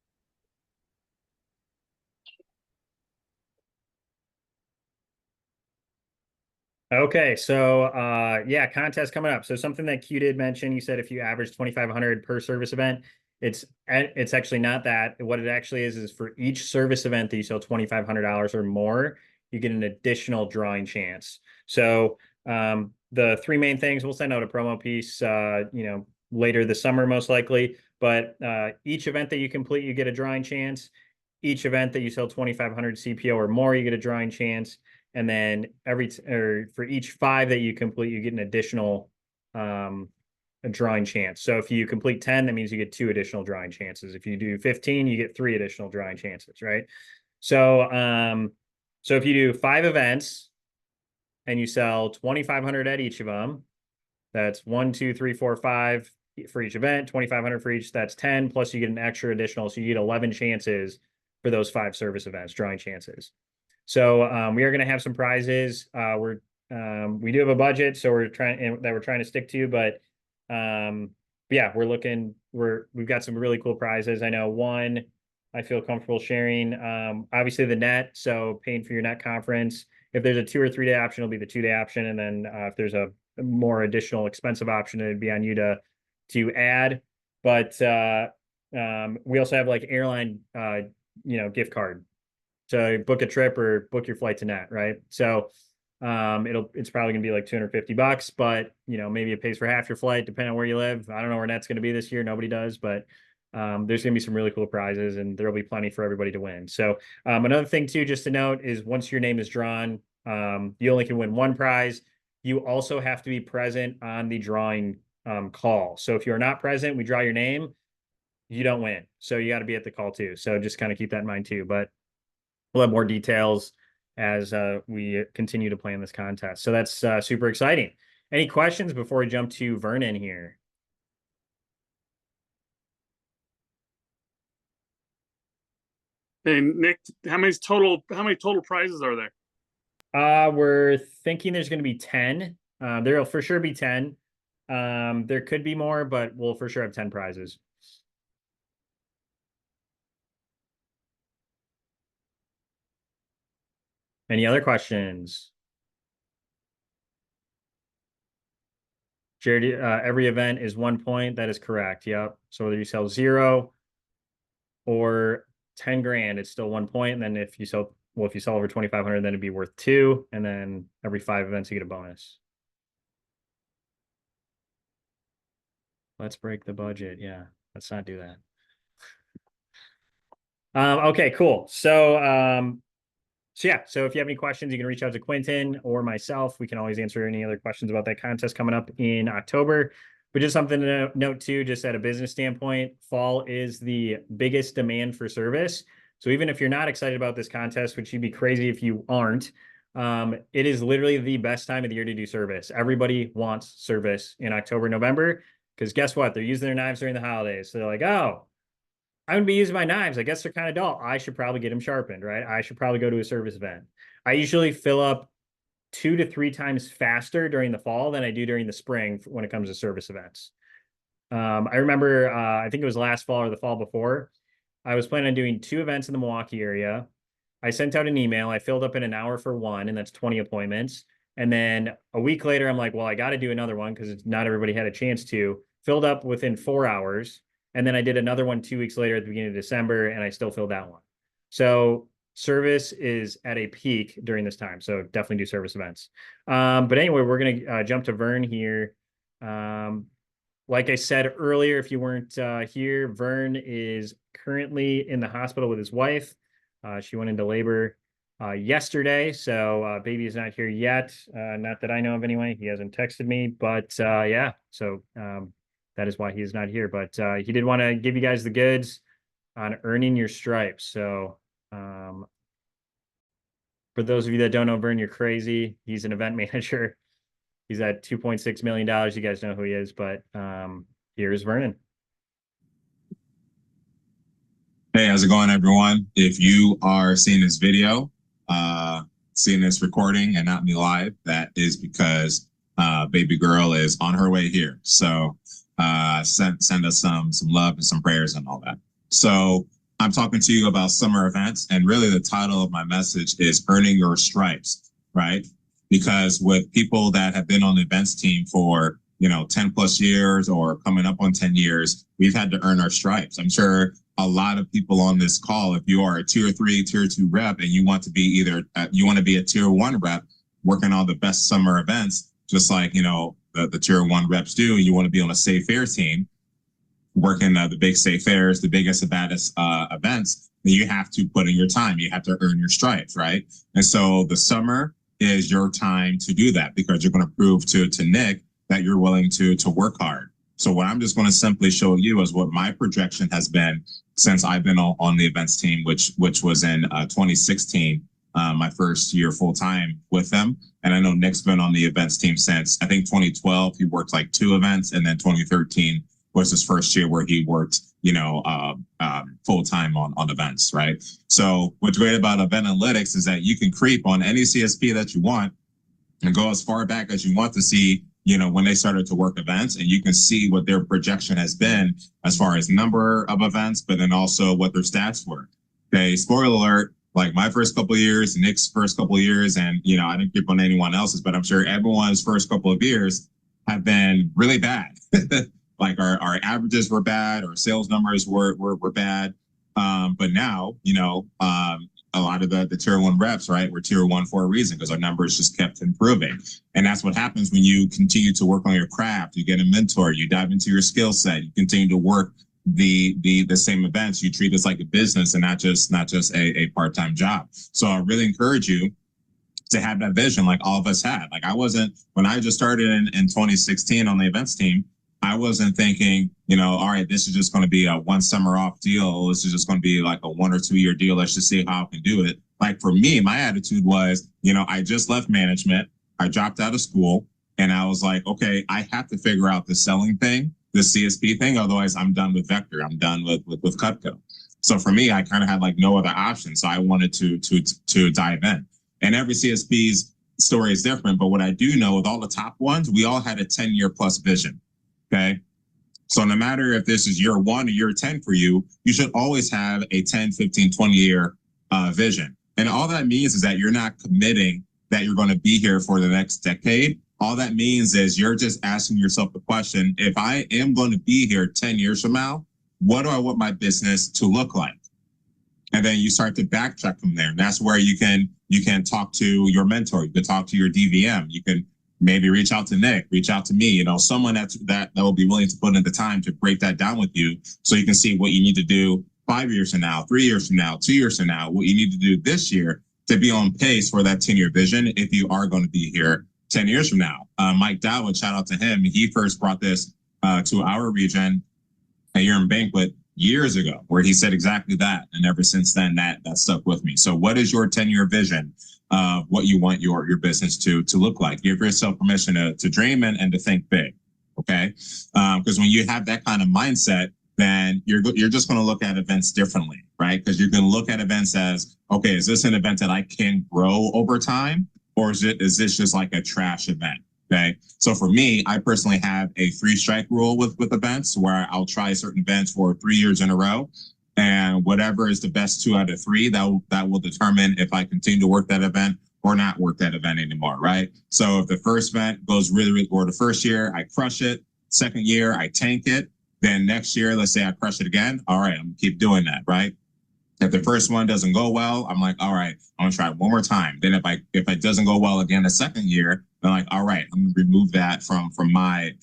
Okay, so yeah, contest coming up. So something that Q did mention, you said if you average 2,500 per service event, it's actually not that. What it actually is for each service event that you sell $2,500 or more, you get an additional drawing chance. So the 3 main things, we'll send out a promo piece later this summer most likely, but each event that you complete, you get a drawing chance. Each event that you sell 2,500 CPO or more, you get a drawing chance. And then for each 5 that you complete, you get an additional a drawing chance. So if you complete 10, that means you get 2 additional drawing chances. If you do 15, you get 3 additional drawing chances, right? So so if you do 5 events and you sell 2,500 at each of them, that's 1, 2, 3, 4, 5 for each event, 2,500 for each, that's 10, plus you get an extra additional, so you get 11 chances for those 5 service events, drawing chances. So we are going to have some prizes. We do have a budget, so we're trying to stick to, but yeah, we've got some really cool prizes. I know one I feel comfortable sharing. Obviously the net, so paying for your net conference. If there's a 2 or 3 day option, it'll be the 2 day option, and then if there's a more additional expensive option, it'd be on you to add. But we also have like airline gift card. So book a trip or book your flight to net, right? So it's probably gonna be like $250, but maybe it pays for half your flight depending on where you live. I don't know where net's gonna be this year, nobody does, but there's gonna be some really cool prizes, and there'll be plenty for everybody to win. So another thing too, just to note, is once your name is drawn, you only can win 1 prize. You also have to be present on the drawing call. So if you're not present, we draw your name, you don't win. So you got to be at the call too. So just kind of keep that in mind too. But we'll have more details as we continue to plan this contest. So that's super exciting. Any questions before we jump to Vernon here?
Hey, Nick, how many total prizes are there?
We're thinking there's going to be 10. There'll for sure be 10. There could be more, but we'll for sure have 10 prizes. Any other questions? Jared, every event is 1 point. That is correct. Yep. So whether you sell 0 or 10 grand, it's still 1 point. And then if you sell over 2,500, then it'd be worth 2. And then every 5 events, you get a bonus. Let's break the budget. Yeah, let's not do that. Okay, cool. So yeah, so if you have any questions, you can reach out to Quentin or myself. We can always answer any other questions about that contest coming up in October. But just something to note too, just at a business standpoint, fall is the biggest demand for service. So even if you're not excited about this contest, which you'd be crazy if you aren't, it is literally the best time of the year to do service. Everybody wants service in October, November, because guess what? They're using their knives during the holidays. So they're like, oh, I'm gonna be using my knives. I guess they're kind of dull. I should probably get them sharpened, right? I should probably go to a service event. I usually fill up 2 to 3 times faster during the fall than I do during the spring when it comes to service events. I remember, I think it was last fall or the fall before, I was planning on doing 2 events in the Milwaukee area. I sent out an email. I filled up in an hour for one, and that's 20 appointments. And then a week later, I'm like, well, I got to do another one because not everybody had a chance to. Filled up within 4 hours. And then I did another one 2 weeks later at the beginning of December, and I still filled that one. So service is at a peak during this time. So definitely do service events. But anyway, we're going to jump to Vern here. Like I said earlier, if you weren't here, Vern is currently in the hospital with his wife. She went into labor yesterday, so baby is not here yet. Not that I know of anyway. He hasn't texted me, but yeah, so that is why he is not here. But he did want to give you guys the goods on earning your stripes. So for those of you that don't know Vern, you're crazy. He's an event manager. He's at $2.6 million. You guys know who he is, but here's Vernon.
Hey, how's it going, everyone? If you are seeing this video, seeing this recording and not me live, that is because baby girl is on her way here. So send us some love and some prayers and all that. So I'm talking to you about summer events, and really the title of my message is Earning Your Stripes, right? Because with people that have been on the events team for 10 plus years or coming up on 10 years, we've had to earn our stripes. I'm sure a lot of people on this call, if you are a tier 3, tier 2 rep, and you want to be either you want to be a tier 1 rep working on the best summer events, just like the tier 1 reps do, you want to be on a safe fair team working the big safe fairs, the biggest and baddest events, then you have to put in your time. You have to earn your stripes, right? And so the summer is your time to do that, because you're going to prove to Nick that you're willing to work hard. So what I'm just going to simply show you is what my projection has been since I've been on the events team, which was in 2016, my first year full time with them. And I know Nick's been on the events team since I think 2012. He worked like 2 events, and then 2013 was his first year where he worked, full time on events, right? So what's great about event analytics is that you can creep on any CSP that you want and go as far back as you want to see, when they started to work events, and you can see what their projection has been as far as number of events, but then also what their stats were. Okay, spoiler alert, like my first couple of years, Nick's first couple of years, and I didn't creep on anyone else's, but I'm sure everyone's first couple of years have been really bad. Like our averages were bad, our sales numbers were bad. But now, a lot of the tier 1 reps, right, we're tier 1 for a reason, because our numbers just kept improving. And that's what happens when you continue to work on your craft. You get a mentor, you dive into your skill set, you continue to work the same events. You treat this like a business and not just a part-time job. So I really encourage you to have that vision like all of us had. Like when I just started in 2016 on the events team, I wasn't thinking, all right, this is just going to be a 1 summer off deal. This is just going to be like a 1 or 2 year deal. Let's just see how I can do it. Like for me, my attitude was, I just left management. I dropped out of school, and I was like, okay, I have to figure out the selling thing, the CSP thing. Otherwise, I'm done with Vector. I'm done with Cutco. So for me, I kind of had like no other option. So I wanted to dive in. And every CSP's story is different. But what I do know with all the top ones, we all had a 10-year plus vision. Okay. So no matter if this is year 1 or year 10 for you, you should always have a 10, 15, 20 year vision. And all that means is that you're not committing that you're going to be here for the next decade. All that means is you're just asking yourself the question, if I am going to be here 10 years from now, what do I want my business to look like? And then you start to backtrack from there. And that's where you can talk to your mentor. You can talk to your DVM. You can maybe reach out to Nick, reach out to me, someone that will be willing to put in the time to break that down with you, so you can see what you need to do 5 years from now, 3 years from now, 2 years from now, what you need to do this year to be on pace for that 10-year vision if you are going to be here 10 years from now. Mike Dowd, shout out to him. He first brought this to our region here in Banquet years ago, where he said exactly that. And ever since then, that stuck with me. So what is your 10-year vision of what you want your business to look like? Give yourself permission to dream and to think big. Okay. Because when you have that kind of mindset, then you're just going to look at events differently, right? Because you're going to look at events as, okay, is this an event that I can grow over time, or is this just like a trash event? Okay. So for me, I personally have a 3-strike rule with events where I'll try certain events for 3 years in a row. And whatever is the best 2 out of 3, that will determine if I continue to work that event or not work that event anymore, right? So if the first event goes really, or the first year I crush it, second year I tank it, then next year, let's say I crush it again. All right, I'm gonna keep doing that, right? If the first one doesn't go well, I'm like, all right, I'm gonna try it one more time. Then if it doesn't go well again the second year, I'm like, all right, I'm gonna remove that from my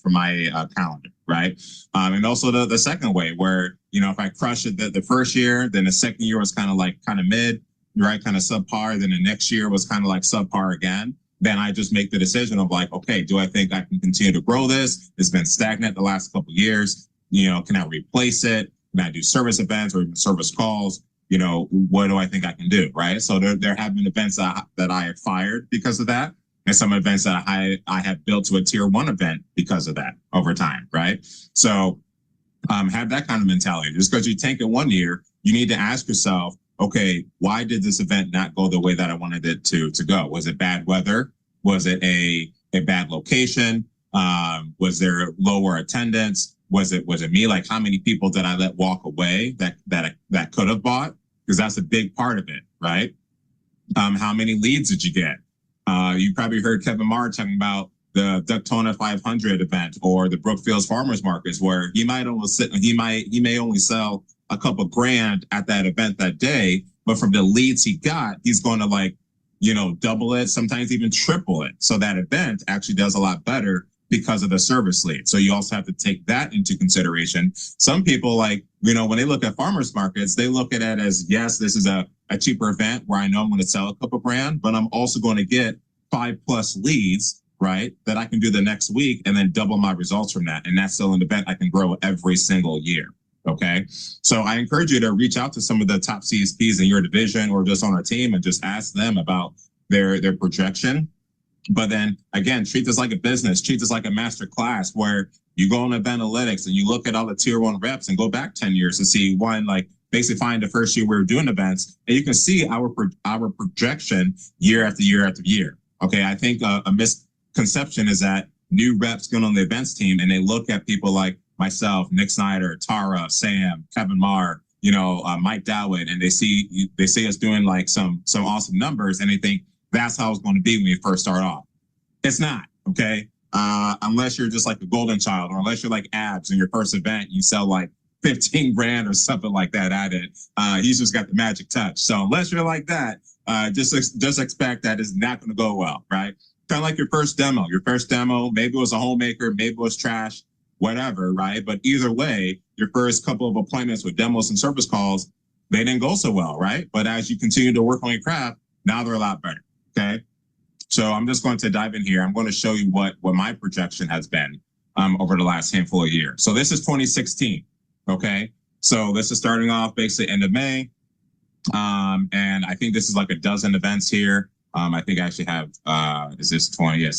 calendar, right? And also the second way, where if I crush it the first year, then the second year was kind of mid, right, kind of subpar. Then the next year was kind of like subpar again. Then I just make the decision of like, okay, do I think I can continue to grow this? It's been stagnant the last couple of years. Can I replace it? Can I do service events or even service calls? What do I think I can do, right? So there have been events that I have fired because of that, and some events that I have built to a tier 1 event because of that over time, right? So have that kind of mentality. Just because you tank it 1 year, you need to ask yourself, okay, why did this event not go the way that I wanted it to go? Was it bad weather? Was it a bad location? Was there lower attendance? Was it me? Like, how many people did I let walk away that could have bought? Because that's a big part of it, right? How many leads did you get? You probably heard Kevin Marr talking about the Ductona 500 event or the Brookfields Farmers Markets, where he may only sell a couple grand at that event that day, but from the leads he got, he's going to double it, sometimes even triple it. So that event actually does a lot better because of the service lead. So you also have to take that into consideration. Some people when they look at farmers markets, they look at it as, yes, this is a cheaper event where I know I'm going to sell a couple grand, but I'm also going to get 5+ leads, right, that I can do the next week and then double my results from that. And that's still an event I can grow every single year. Okay. So I encourage you to reach out to some of the top CSPs in your division or just on our team and just ask them about their projection. But then again, treat this like a business, treat this like a master class where you go on event analytics and you look at all the tier 1 reps and go back 10 years to see basically find the first year we were doing events, and you can see our projection year after year after year. Okay. I think a misconception is that new reps going on the events team and they look at people like myself, Nick Snyder, Tara, Sam, Kevin Marr, Mike Dowd, and they see us doing some awesome numbers, and they think that's how it's going to be when you first start off. It's not, okay? Unless you're just like a golden child, or unless you're like Abs in your first event, you sell like 15 grand or something like that at it. He's just got the magic touch. So unless you're like that, just expect that it's not going to go well, right? Kind of like your first demo. Your first demo, maybe it was a homemaker, maybe it was trash, whatever, right? But either way, your first couple of appointments with demos and service calls, they didn't go so well, right? But as you continue to work on your craft, now they're a lot better, okay? So I'm just going to dive in here. I'm going to show you what my projection has been over the last handful of years. So this is 2016, okay? So this is starting off basically end of May. And I think this is like a dozen events here. I think I actually have, is this 20? Yeah,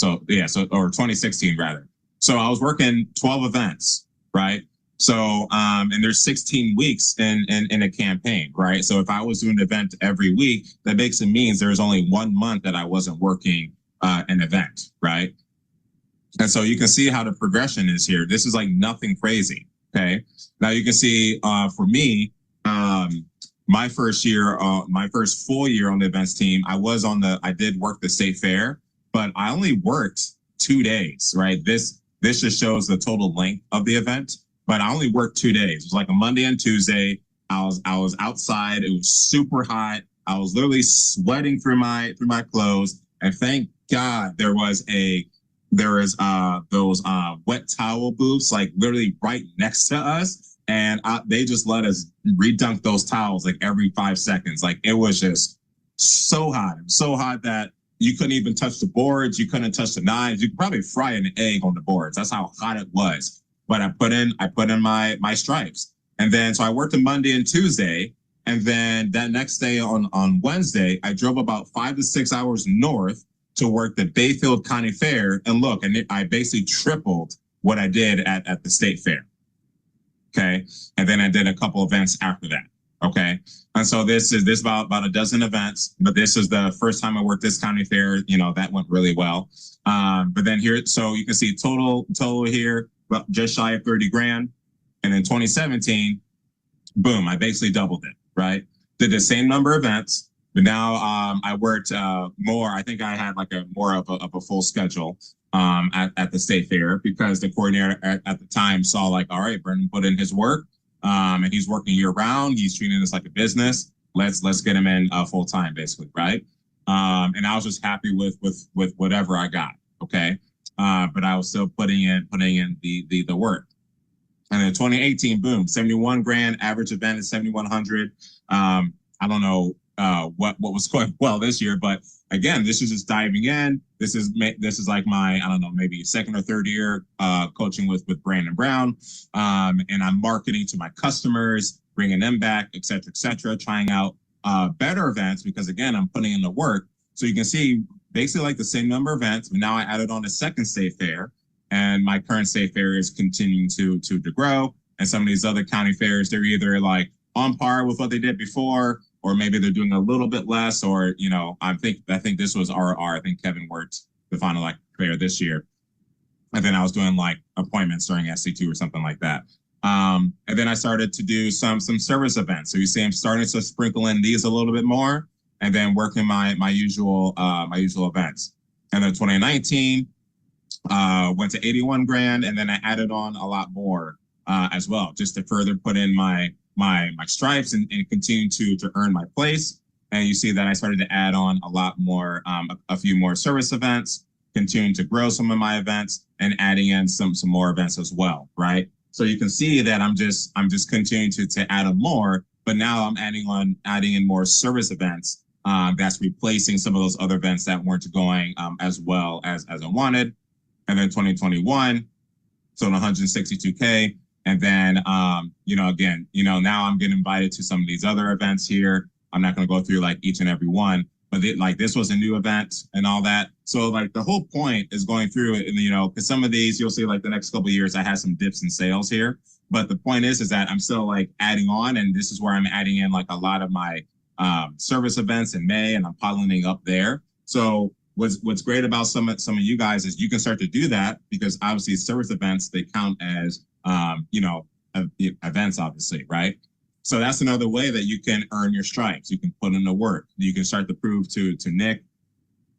so, or 2016 rather. So I was working 12 events, right? So, and there's 16 weeks in a campaign, right? So if I was doing an event every week, that basically means there's only 1 month that I wasn't working an event, right? And so you can see how the progression is here. This is like nothing crazy, okay? Now you can see for me, my first year, my first full year on the events team, I did work the state fair, but I only worked 2 days, right? This just shows the total length of the event, but I only worked 2 days. It was like a Monday and Tuesday. I was outside. It was super hot. I was literally sweating through my clothes. And thank God there was those wet towel booths like literally right next to us. And they just let us redunk those towels like every 5 seconds. Like it was just so hot. It was so hot that you couldn't even touch the boards. You couldn't touch the knives. You could probably fry an egg on the boards. That's how hot it was. But I put in my stripes. And then so I worked on Monday and Tuesday. And then that next day on Wednesday, I drove about 5 to 6 hours north to work the Bayfield County Fair. And look, I basically tripled what I did at the state fair. Okay. And then I did a couple events after that. Okay. And so this about a dozen events, but this is the first time I worked this county fair. That went really well. But then here, so you can see total here, but just shy of 30 grand. And in 2017, boom, I basically doubled it, right? Did the same number of events, but now I worked more. I think I had like more of a full schedule at the state fair, because the coordinator at the time saw like, all right, Vernon put in his work, and he's working year round. He's treating this like a business. Let's get him in full time, basically, right? And I was just happy with whatever I got, okay? But I was still putting in the work. And then 2018, boom, 71 grand, average event is 7,100. I don't know what was going well this year, but again, this is just diving in. This is like my, I don't know, maybe second or third year coaching with Brandon Brown. And I'm marketing to my customers, bringing them back, et cetera, trying out better events, because again, I'm putting in the work. So you can see basically like the same number of events, but now I added on a second state fair. And my current state fair is continuing to grow. And some of these other county fairs, they're either like on par with what they did before, or maybe they're doing a little bit less, or, I think this was RR. I think Kevin worked the final like fair this year. And then I was doing like appointments during SC2 or something like that. And then I started to do some service events. So you see I'm starting to sprinkle in these a little bit more, and then working my usual events. And then 2019, went to 81 grand, and then I added on a lot more as well, just to further put in my stripes and continue to earn my place. And you see that I started to add on a lot more, a few more service events, continuing to grow some of my events, and adding in some more events as well, right? So you can see that I'm just continuing to add on more, but now I'm adding in more service events. That's replacing some of those other events that weren't going as well as I wanted. And then 2021, so 162K. And then, again, now I'm getting invited to some of these other events here. I'm not going to go through like each and every one, but this was a new event and all that. So like the whole point is going through it, and because some of these you'll see like the next couple of years I had some dips in sales here, but the point is that I'm still like adding on, and this is where I'm adding in like a lot of my service events in May, and I'm piling up there. So what's great about some of you guys is you can start to do that, because obviously service events, they count as events, obviously, right? So that's another way that you can earn your stripes. You can put in the work. You can start to prove to Nick,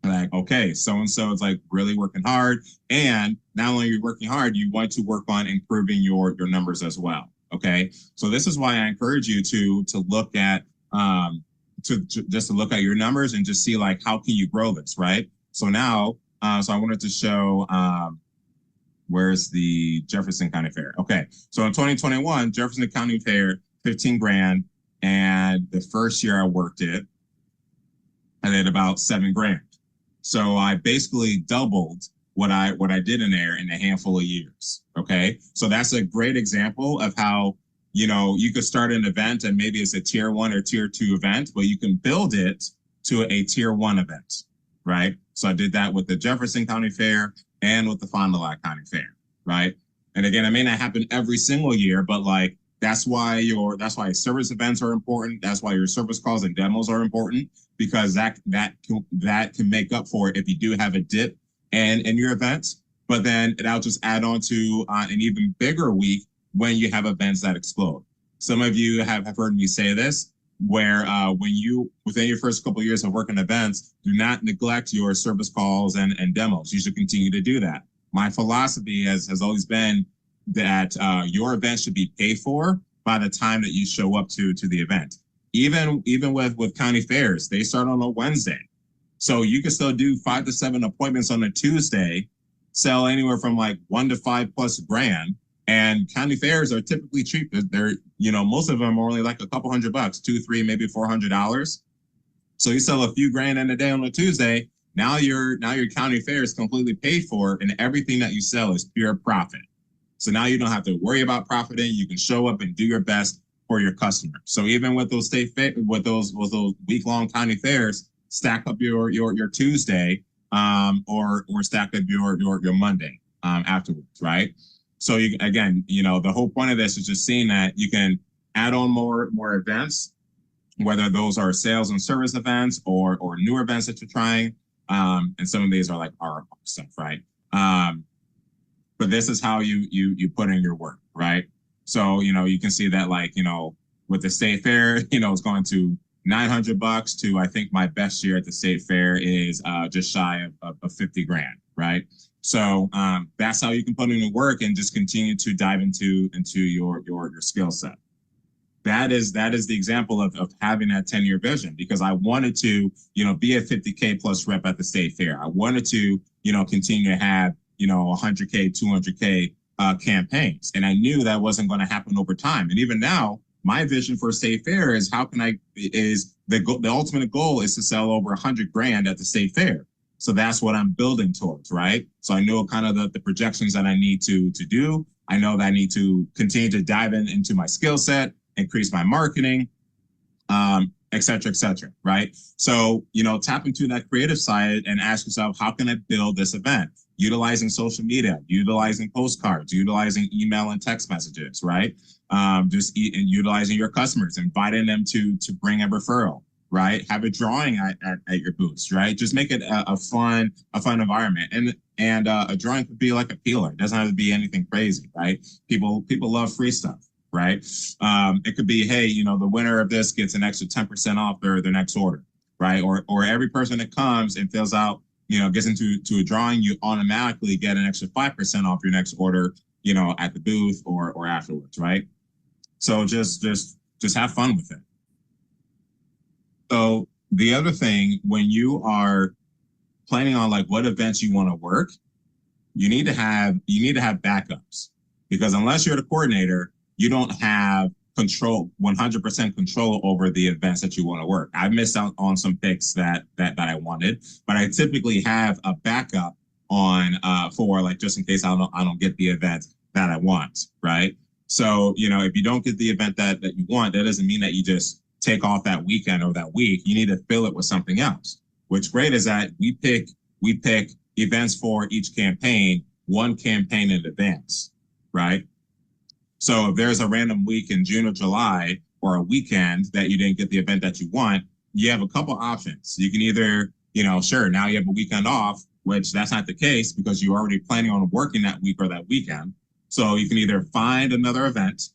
like, okay, so-and-so is like really working hard. And not only are you working hard, you want to work on improving your numbers as well. Okay. So this is why I encourage you to look at, to look at your numbers and just see like, how can you grow this, right? So now, so I wanted to show, where's the Jefferson County Fair? Okay. So in 2021, Jefferson County Fair, 15 grand. And the first year I worked it, I did about 7 grand. So I basically doubled what I did in there in a handful of years. Okay. So that's a great example of how, you could start an event and maybe it's a tier 1 or tier 2 event, but you can build it to a tier 1 event, right? So I did that with the Jefferson County Fair and with the Fond du Lac County Fair, right? And again, it may not happen every single year, but like that's why service events are important. That's why your service calls and demos are important, because that can make up for it if you do have a dip in your events. But then that'll just add on to an even bigger week when you have events that explode. Some of you have heard me say this, where within your first couple of years of working events, do not neglect your service calls and demos. You should continue to do that. My philosophy has always been that your event should be paid for by the time that you show up to the event. Even with county fairs, they start on a Wednesday. So you can still do 5 to 7 appointments on a Tuesday, sell anywhere from like 1 to 5 plus grand. And county fairs are typically cheap. They're, most of them are only like a couple $100, $200, $300, maybe $400. So you sell a few grand in a day on a Tuesday. Now your county fair is completely paid for, and everything that you sell is pure profit. So now you don't have to worry about profiting. You can show up and do your best for your customer. So even with those with those week-long county fairs, stack up your Tuesday, or stack up your Monday afterwards, right? So you, again, you know, the whole point of this is just seeing that you can add on more events, whether those are sales and service events or newer events that you're trying. And some of these are like our stuff, right? But this is how you put in your work, right? So, you know, you can see that, like, you know, with the state fair, you know, it's going to $900 to, I think my best year at the state fair is just shy of 50 grand, right? So that's how you can put in the work and just continue to dive into your skill set. That is the example of having that 10-year vision, because I wanted to, you know, be a 50K plus rep at the state fair. I wanted to, you know, continue to have, you know, 100K, 200K campaigns. And I knew that wasn't going to happen over time. And even now, my vision for state fair is the ultimate goal is to sell over 100 grand at the state fair. So that's what I'm building towards, right? So I know kind of the projections that I need to do. I know that I need to continue to dive into my skill set, increase my marketing, et cetera, right? So, you know, tap into that creative side and ask yourself, how can I build this event? Utilizing social media, utilizing postcards, utilizing email and text messages, right? Utilizing your customers, inviting them to bring a referral, right? Have a drawing at your booths, right? Just make it a fun environment. And a drawing could be like a peeler. It doesn't have to be anything crazy, right? People love free stuff, right? It could be, hey, you know, the winner of this gets an extra 10% off their next order, right? Or every person that comes and fills out, you know, gets into a drawing, you automatically get an extra 5% off your next order, you know, at the booth or afterwards, right? So just have fun with it. So the other thing, when you are planning on like what events you want to work, you need to have backups, because unless you're the coordinator, you don't have 100% control over the events that you want to work. I missed out on some picks that I wanted, but I typically have a backup on for, like, just in case I don't get the event that I want, right? So, you know, if you don't get the event that you want, that doesn't mean that you just take off that weekend or that week. You need to fill it with something else. What's great is that we pick events for each campaign, one campaign in advance, right? So if there's a random week in June or July or a weekend that you didn't get the event that you want, you have a couple options. You can either, you know, sure, now you have a weekend off, which that's not the case because you're already planning on working that week or that weekend. So you can either find another event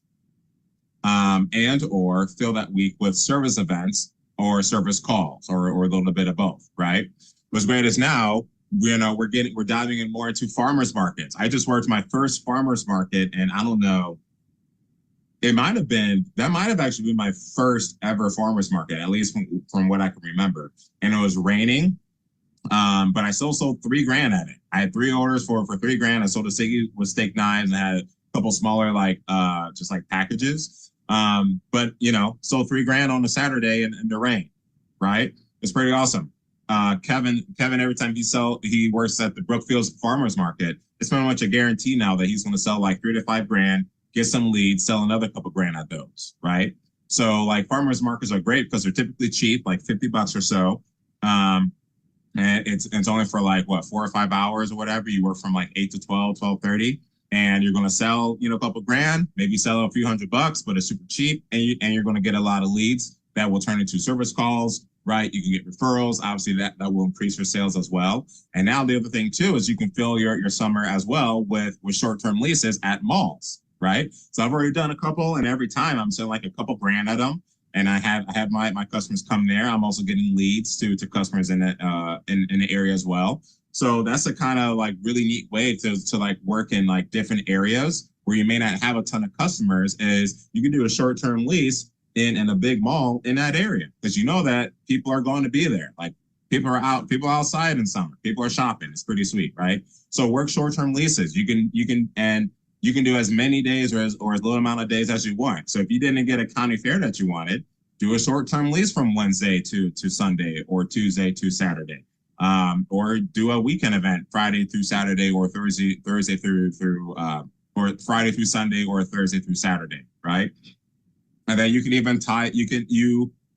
and or fill that week with service events or service calls or a little bit of both, right? What's great is now, you know, we're diving in more into farmers markets. I just worked my first farmers market, and I don't know, that might have actually been my first ever farmers market, at least from what I can remember. And it was raining, but I still sold $3 grand at it. I had 3 orders for $3 grand. I sold a sticky with steak knives and had a couple smaller, like, just like packages. But, you know, sold $3 grand on a Saturday in the rain, right? It's pretty awesome. Kevin, every time he works at the Brookfield Farmers Market, it's pretty much a guarantee now that he's going to sell like 3 to 5 grand, get some leads, sell another couple grand at those, right? So like farmers markets are great because they're typically cheap, like $50 or so. And it's only for like what, 4 or 5 hours or whatever. You work from like 8 to 12, 12:30, and you're going to sell, you know, a couple grand, maybe sell a few $100, but it's super cheap. And you're going to get a lot of leads that will turn into service calls, right? You can get referrals. Obviously that will increase your sales as well. And now the other thing too, is you can fill your summer as well with short-term leases at malls, right? So I've already done a couple, and every time I'm selling like a couple grand at them. And I have my customers come there. I'm also getting leads to customers in the area as well. So that's a kind of like really neat way to like work in like different areas where you may not have a ton of customers. Is you can do a short-term lease in a big mall in that area, because you know that people are going to be there. Like people are outside in summer. People are shopping. It's pretty sweet, right? So work short-term leases. You can do as many days or as little amount of days as you want. So if you didn't get a county fair that you wanted, do a short-term lease from Wednesday to Sunday or Tuesday to Saturday, or do a weekend event Friday through Saturday or Thursday through or Friday through Sunday or Thursday through Saturday, right? And then you can even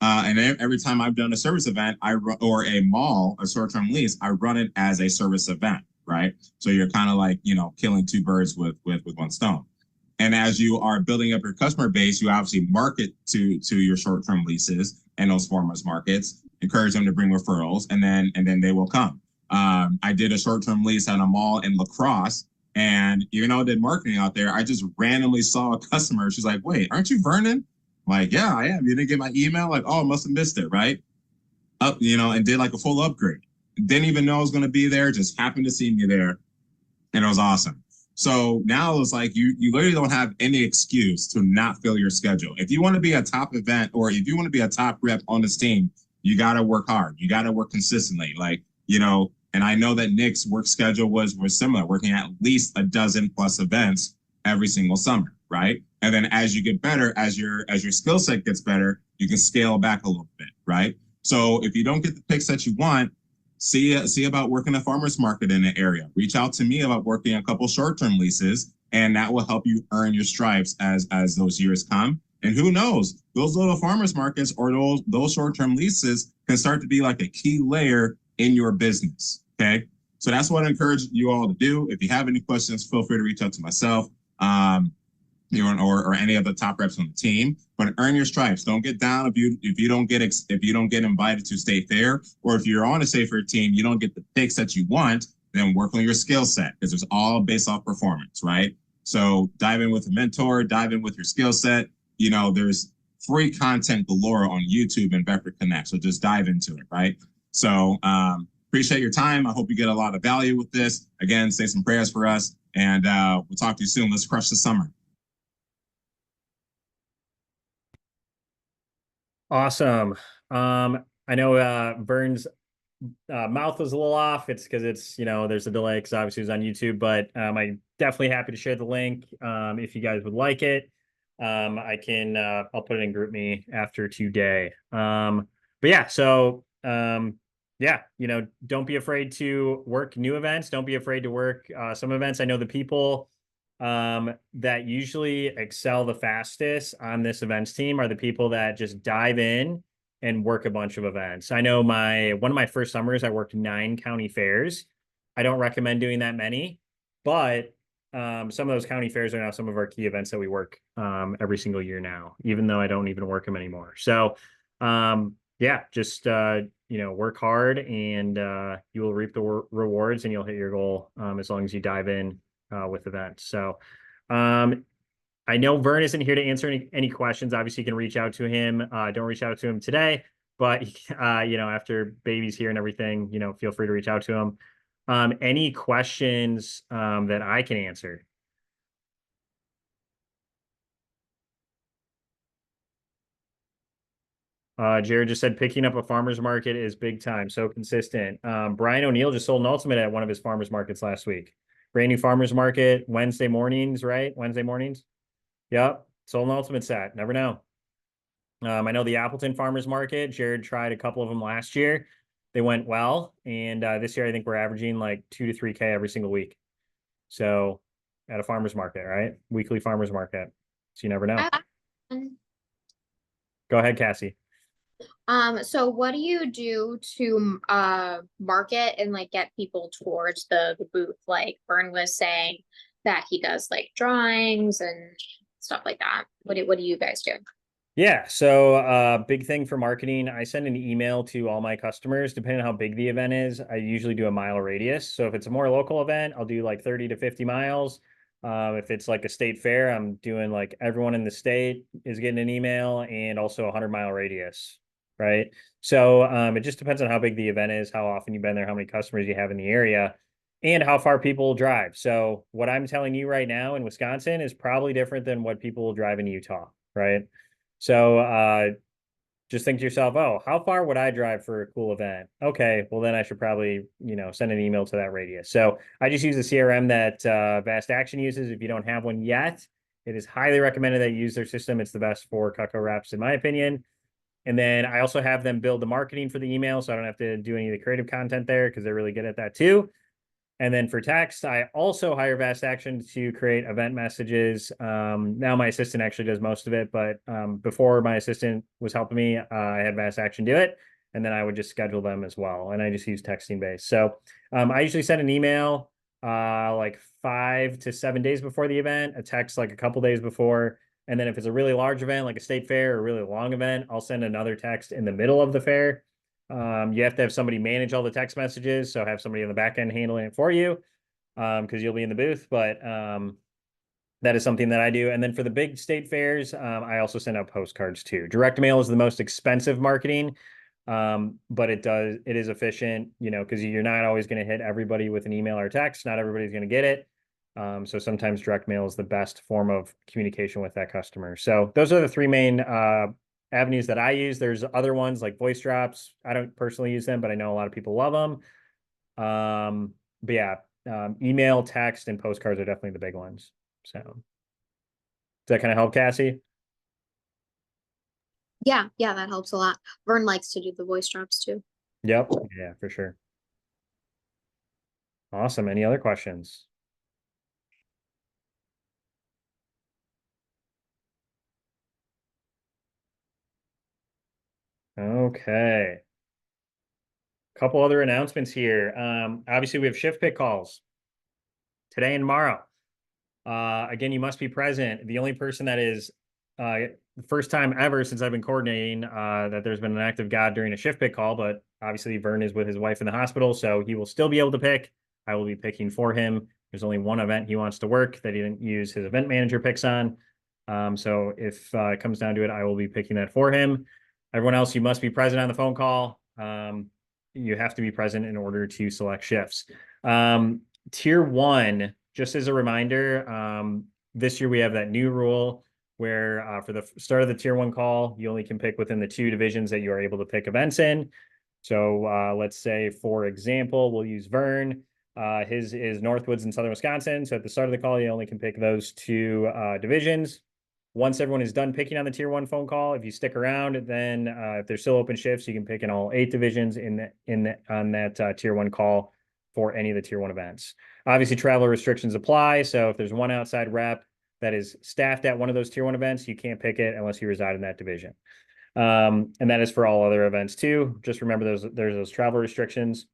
and every time I've done a service event, or a mall, a short-term lease, I run it as a service event, right? So you're kind of like, you know, killing two birds with one stone. And as you are building up your customer base, you obviously market to your short-term leases and those farmers markets, encourage them to bring referrals, and then they will come. I did a short-term lease at a mall in La Crosse, and even though I did marketing out there, I just randomly saw a customer. She's like, "Wait, aren't you Vernon?" I'm like, "Yeah, I am. You didn't get my email?" Like, "Oh, I must have missed it," right? Up, you know, and did like a full upgrade. Didn't even know I was going to be there. Just happened to see me there, and it was awesome. So now it's like you literally don't have any excuse to not fill your schedule. If you want to be a top event or if you want to be a top rep on this team, you got to work hard. You got to work consistently. Like, you know, and I know that Nick's work schedule was similar, working at least a dozen plus events every single summer, right? And then as you get better, as your skill set gets better, you can scale back a little bit, right? So if you don't get the picks that you want, see about working a farmer's market in the area. Reach out to me about working a couple short-term leases, and that will help you earn your stripes as those years come. And who knows, those little farmers markets or those short-term leases can start to be like a key layer in your business. Okay, so that's what I encourage you all to do. If you have any questions, feel free to reach out to myself. You know, or any of the top reps on the team, but earn your stripes. Don't get down if you don't get invited to State Fair, or if you're on a State Fair team, you don't get the picks that you want. Then work on your skill set because it's all based off performance, right? So dive in with a mentor, dive in with your skill set. You know, there's free content galore on YouTube and Vector Connect, so just dive into it, right? So appreciate your time. I hope you get a lot of value with this. Again, say some prayers for us, and we'll talk to you soon. Let's crush the summer.
Awesome. I know Vern's mouth was a little off. It's because it's, you know, there's a delay because obviously it was on YouTube, but I'm definitely happy to share the link if you guys would like it. I'll put it in GroupMe after today. But yeah, so yeah, you know, don't be afraid to work new events. Don't be afraid to work some events. I know the people that usually excel the fastest on this events team are the people that just dive in and work a bunch of events. I know one of my first summers, I worked 9 county fairs. I don't recommend doing that many, but some of those county fairs are now some of our key events that we work every single year now, even though I don't even work them anymore. So yeah, just you know, work hard and you will reap the rewards and you'll hit your goal as long as you dive in with events. So I know Vern isn't here to answer any questions. Obviously, you can reach out to him. Don't reach out to him today, but you know, after baby's here and everything, you know, feel free to reach out to him. Any questions that I can answer? Jared just said picking up a farmer's market is big time, so consistent. Brian O'Neill just sold an ultimate at one of his farmer's markets last week. Brand new farmer's market, Wednesday mornings, right? Wednesday mornings. Yep. Sold an ultimate set. Never know. I know the Appleton farmer's market, Jared tried a couple of them last year. They went well. And this year, I think we're averaging like 2 to 3K every single week. So at a farmer's market, right? Weekly farmer's market. So you never know. Go ahead, Cassie.
So what do you do to market and like get people towards the booth? Like Vern was saying that he does like drawings and stuff like that. What do you guys do?
Yeah, so big thing for marketing, I send an email to all my customers, depending on how big the event is. I usually do a mile radius. So if it's a more local event, I'll do like 30 to 50 miles. If it's like a state fair, I'm doing like everyone in the state is getting an email and also a 100-mile radius, right? So it just depends on how big the event is, how often you've been there, how many customers you have in the area, and how far people drive. So what I'm telling you right now in Wisconsin is probably different than what people will drive in Utah, right? So just think to yourself, oh, how far would I drive for a cool event? Okay, well then I should probably, you know, send an email to that radius. So I just use the CRM that Vast Action uses. If you don't have one yet, it is highly recommended that you use their system. It's the best for Cutco reps, in my opinion. And then I also have them build the marketing for the email, so I don't have to do any of the creative content there because they're really good at that too. And then for text, I also hire Vast Action to create event messages. Now my assistant actually does most of it, but before my assistant was helping me, I had Vast Action do it. And then I would just schedule them as well. And I just use texting based. So I usually send an email like 5 to 7 days before the event, a text like a couple days before. And then if it's a really large event, like a state fair or a really long event, I'll send another text in the middle of the fair. You have to have somebody manage all the text messages. So have somebody on the back end handling it for you, because you'll be in the booth. But that is something that I do. And then for the big state fairs, I also send out postcards too. Direct mail is the most expensive marketing, but it is efficient, you know, because you're not always going to hit everybody with an email or text. Not everybody's going to get it. So sometimes direct mail is the best form of communication with that customer. So those are the three main avenues that I use. There's other ones like voice drops. I don't personally use them, but I know a lot of people love them. But yeah, email, text, and postcards are definitely the big ones. So does that kind of help, Cassie?
Yeah, that helps a lot. Vern likes to do the voice drops too.
Yep. Yeah, for sure. Awesome. Any other questions? Okay. Couple other announcements here. Obviously we have shift pick calls today and tomorrow. Again, you must be present. The only person that is the first time ever since I've been coordinating that there's been an act of God during a shift pick call, but obviously Vern is with his wife in the hospital, so he will still be able to pick. I will be picking for him. There's only one event he wants to work that he didn't use his event manager picks on. So if it comes down to it, I will be picking that for him. Everyone else, you must be present on the phone call. You have to be present in order to select shifts. Tier 1, just as a reminder, this year we have that new rule where for the start of the tier 1 call, you only can pick within the 2 divisions that you are able to pick events in. So let's say, for example, we'll use Vern. His is Northwoods and Southern Wisconsin. So at the start of the call, you only can pick those 2 divisions. Once everyone is done picking on the tier 1 phone call, if you stick around, then if there's still open shifts, you can pick in all 8 divisions on that tier 1 call for any of the tier 1 events. Obviously, travel restrictions apply. So if there's one outside rep that is staffed at one of those tier 1 events, you can't pick it unless you reside in that division. And that is for all other events too. Just remember there's those travel restrictions.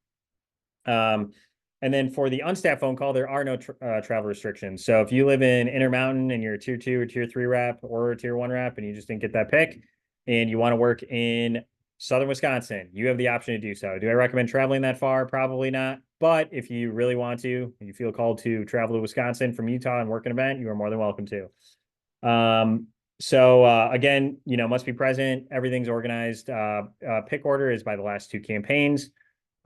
And then for the unstaffed phone call, there are no travel restrictions. So if you live in Intermountain and you're a tier 2 or tier 3 rep or a tier 1 rep and you just didn't get that pick and you want to work in Southern Wisconsin, you have the option to do so. Do I recommend traveling that far? Probably not. But if you really want to, you feel called to travel to Wisconsin from Utah and work an event, you are more than welcome to. So again, you know, must be present. Everything's organized. Pick order is by the last 2 campaigns.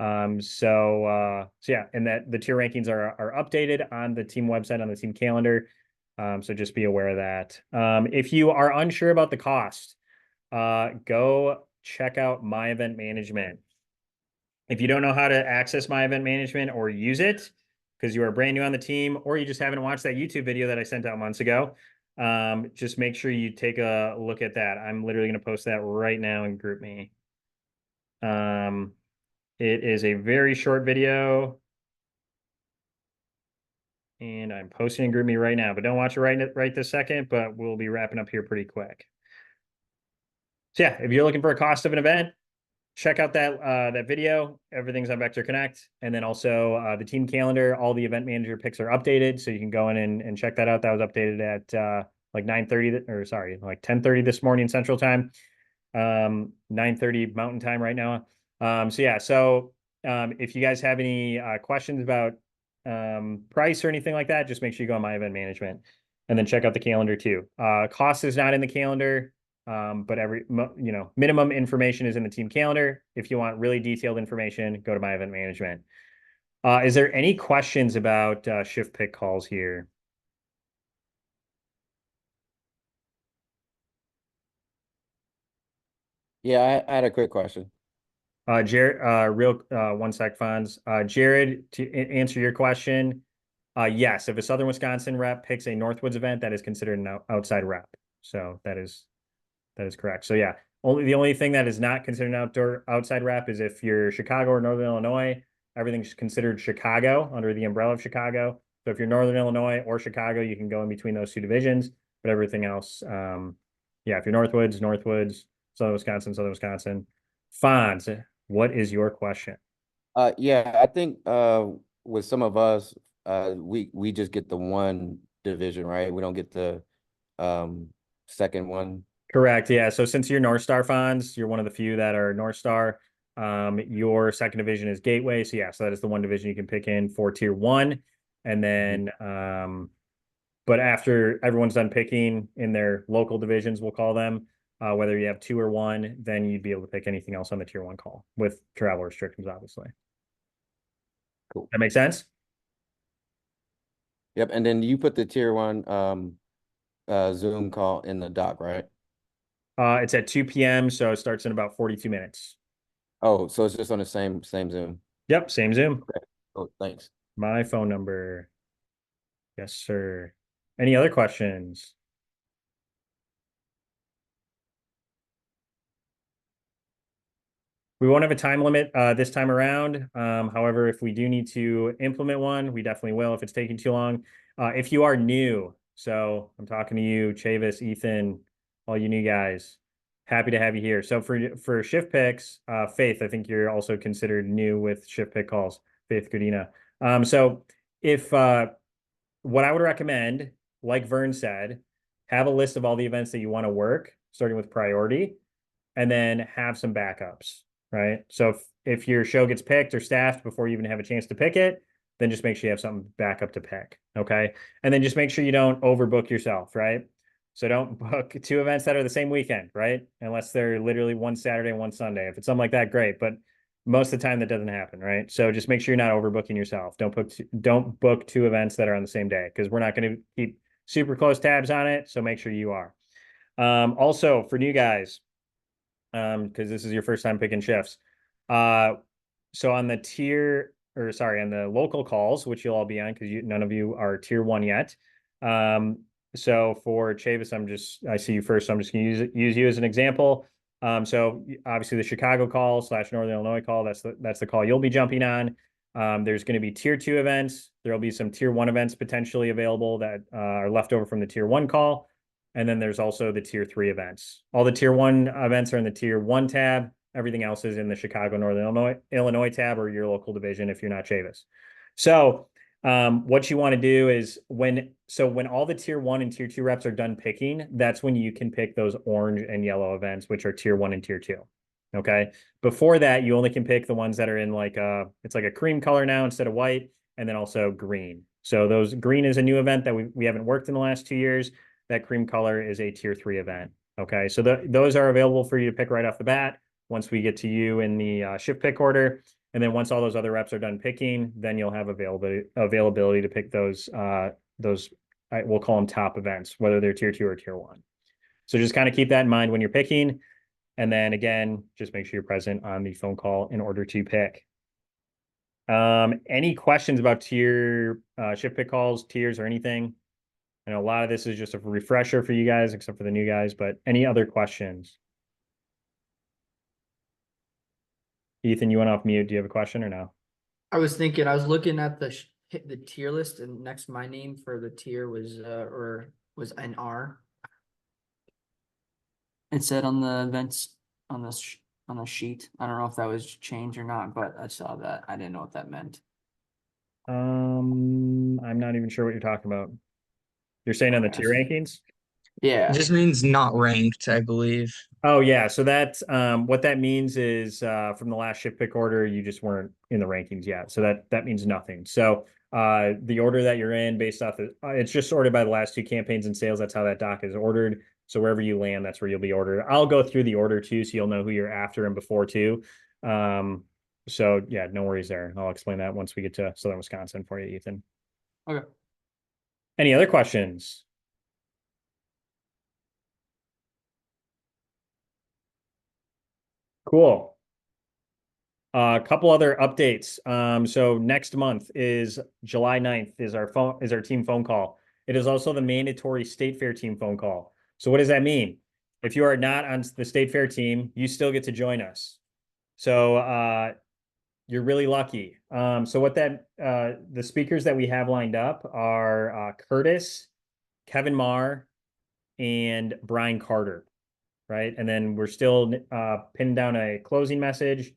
So yeah, and that the tier rankings are updated on the team website, on the team calendar. So just be aware of that. If you are unsure about the cost, go check out My Event Management. If you don't know how to access My Event Management or use it because you are brand new on the team, or you just haven't watched that YouTube video that I sent out months ago, just make sure you take a look at that. I'm literally going to post that right now in GroupMe. It is a very short video, and I'm posting in GroupMe right now, but don't watch it right this second, but we'll be wrapping up here pretty quick. So yeah, if you're looking for a cost of an event, check out that video. Everything's on Vector Connect. And then also the team calendar, all the event manager picks are updated. So you can go in and check that out. That was updated at like 9:30 or sorry, like 10:30 this morning Central Time, 9:30 Mountain Time right now. So yeah, so if you guys have any questions about price or anything like that, just make sure you go on My Event Management and then check out the calendar too. Cost is not in the calendar. But minimum information is in the team calendar. If you want really detailed information, go to My Event Management. Is there any questions about shift pick calls here?
Yeah, I had a quick question.
Jared, 1 sec, Fonz. Jared, to answer your question, yes, if a Southern Wisconsin rep picks a Northwoods event, that is considered an outside rep. So that is correct. So yeah, the only thing that is not considered an outside rep is if you're Chicago or Northern Illinois, everything's considered Chicago under the umbrella of Chicago. So if you're Northern Illinois or Chicago, you can go in between those 2 divisions, but everything else, yeah, if you're Northwoods, Southern Wisconsin. Fonz, what is your question?
Yeah, I think with some of us, we just get the one division, right? We don't get the second one.
Correct. Yeah. So since you're North Star fans, you're one of the few that are North Star. Your second division is Gateway. So yeah, so that is the one division you can pick in for tier 1. And then but after everyone's done picking in their local divisions, we'll call them, whether you have 2 or 1, then you'd be able to pick anything else on the tier 1 call with travel restrictions, obviously.
Cool.
That makes sense?
Yep. And then you put the tier 1 Zoom call in the doc, right?
It's at 2 p.m. So it starts in about 42 minutes.
Oh, so it's just on the same Zoom.
Yep. Same Zoom.
Okay. Oh, thanks.
My phone number. Yes, sir. Any other questions? We won't have a time limit this time around. However, if we do need to implement one, we definitely will if it's taking too long. If you are new, so I'm talking to you, Chavis, Ethan, all you new guys, happy to have you here. So for shift picks, Faith, I think you're also considered new with shift pick calls, Faith Godina. So if what I would recommend, like Vern said, have a list of all the events that you want to work, starting with priority, and then have some backups. Right. So if your show gets picked or staffed before you even have a chance to pick it, then just make sure you have something backup to pick. Okay. And then just make sure you don't overbook yourself. Right. So don't book 2 events that are the same weekend. Right. Unless they're literally one Saturday and one Sunday. If it's something like that, great. But most of the time that doesn't happen. Right. So just make sure you're not overbooking yourself. Don't book 2 events that are on the same day, because we're not going to keep super close tabs on it. So make sure you are. Also for new guys, because this is your first time picking shifts. So on the on the local calls, which you'll all be on because none of you are tier 1 yet. So for Chavis, I see you first, so I'm just going to use you as an example. So obviously the Chicago call / Northern Illinois call, that's the call you'll be jumping on. There's going to be tier 2 events. There'll be some tier 1 events potentially available that are left over from the tier 1 call. And then there's also the tier 3 events. All the tier 1 events are in the tier 1 tab. Everything else is in the Chicago, Northern Illinois tab, or your local division if you're not Chavis. So what you want to do is when all the tier 1 and tier 2 reps are done picking, that's when you can pick those orange and yellow events, which are tier 1 and tier 2. Okay. Before that, you only can pick the ones that are in it's like a cream color now instead of white, and then also green. So those green is a new event that we haven't worked in the last 2 years. That cream color is a tier 3 event. Okay. So those are available for you to pick right off the bat once we get to you in the shift pick order. And then once all those other reps are done picking, then you'll have availability to pick those we'll call them top events, whether they're tier 2 or tier 1. So just kind of keep that in mind when you're picking. And then again, just make sure you're present on the phone call in order to pick. Any questions about tier shift pick calls, tiers, or anything? I know a lot of this is just a refresher for you guys, except for the new guys, but any other questions? Ethan, you went off mute. Do you have a question or no?
I was looking at the tier list, and next to my name for the tier was an R. It said on the events on the sheet. I don't know if that was changed or not, but I saw that. I didn't know what that meant.
I'm not even sure what you're talking about. You're saying on the tier rankings?
Yeah.
It just means not ranked, I believe.
Oh yeah, so that's what that means is from the last shift pick order, you just weren't in the rankings yet. So that means nothing. So the order that you're in based off it's just sorted by the last 2 campaigns and sales. That's how that doc is ordered. So wherever you land, that's where you'll be ordered. I'll go through the order too, so you'll know who you're after and before too. So yeah, no worries there. I'll explain that once we get to Southern Wisconsin for you, Ethan.
Okay.
Any other questions? Cool. A couple other updates. So next month is July 9th is our team phone call. It is also the mandatory State Fair team phone call. So what does that mean? If you are not on the State Fair team, you still get to join us. So you're really lucky. So what the speakers that we have lined up are Curtis, Kevin Marr, and Brian Carter, right? And then we're still pinning down a closing message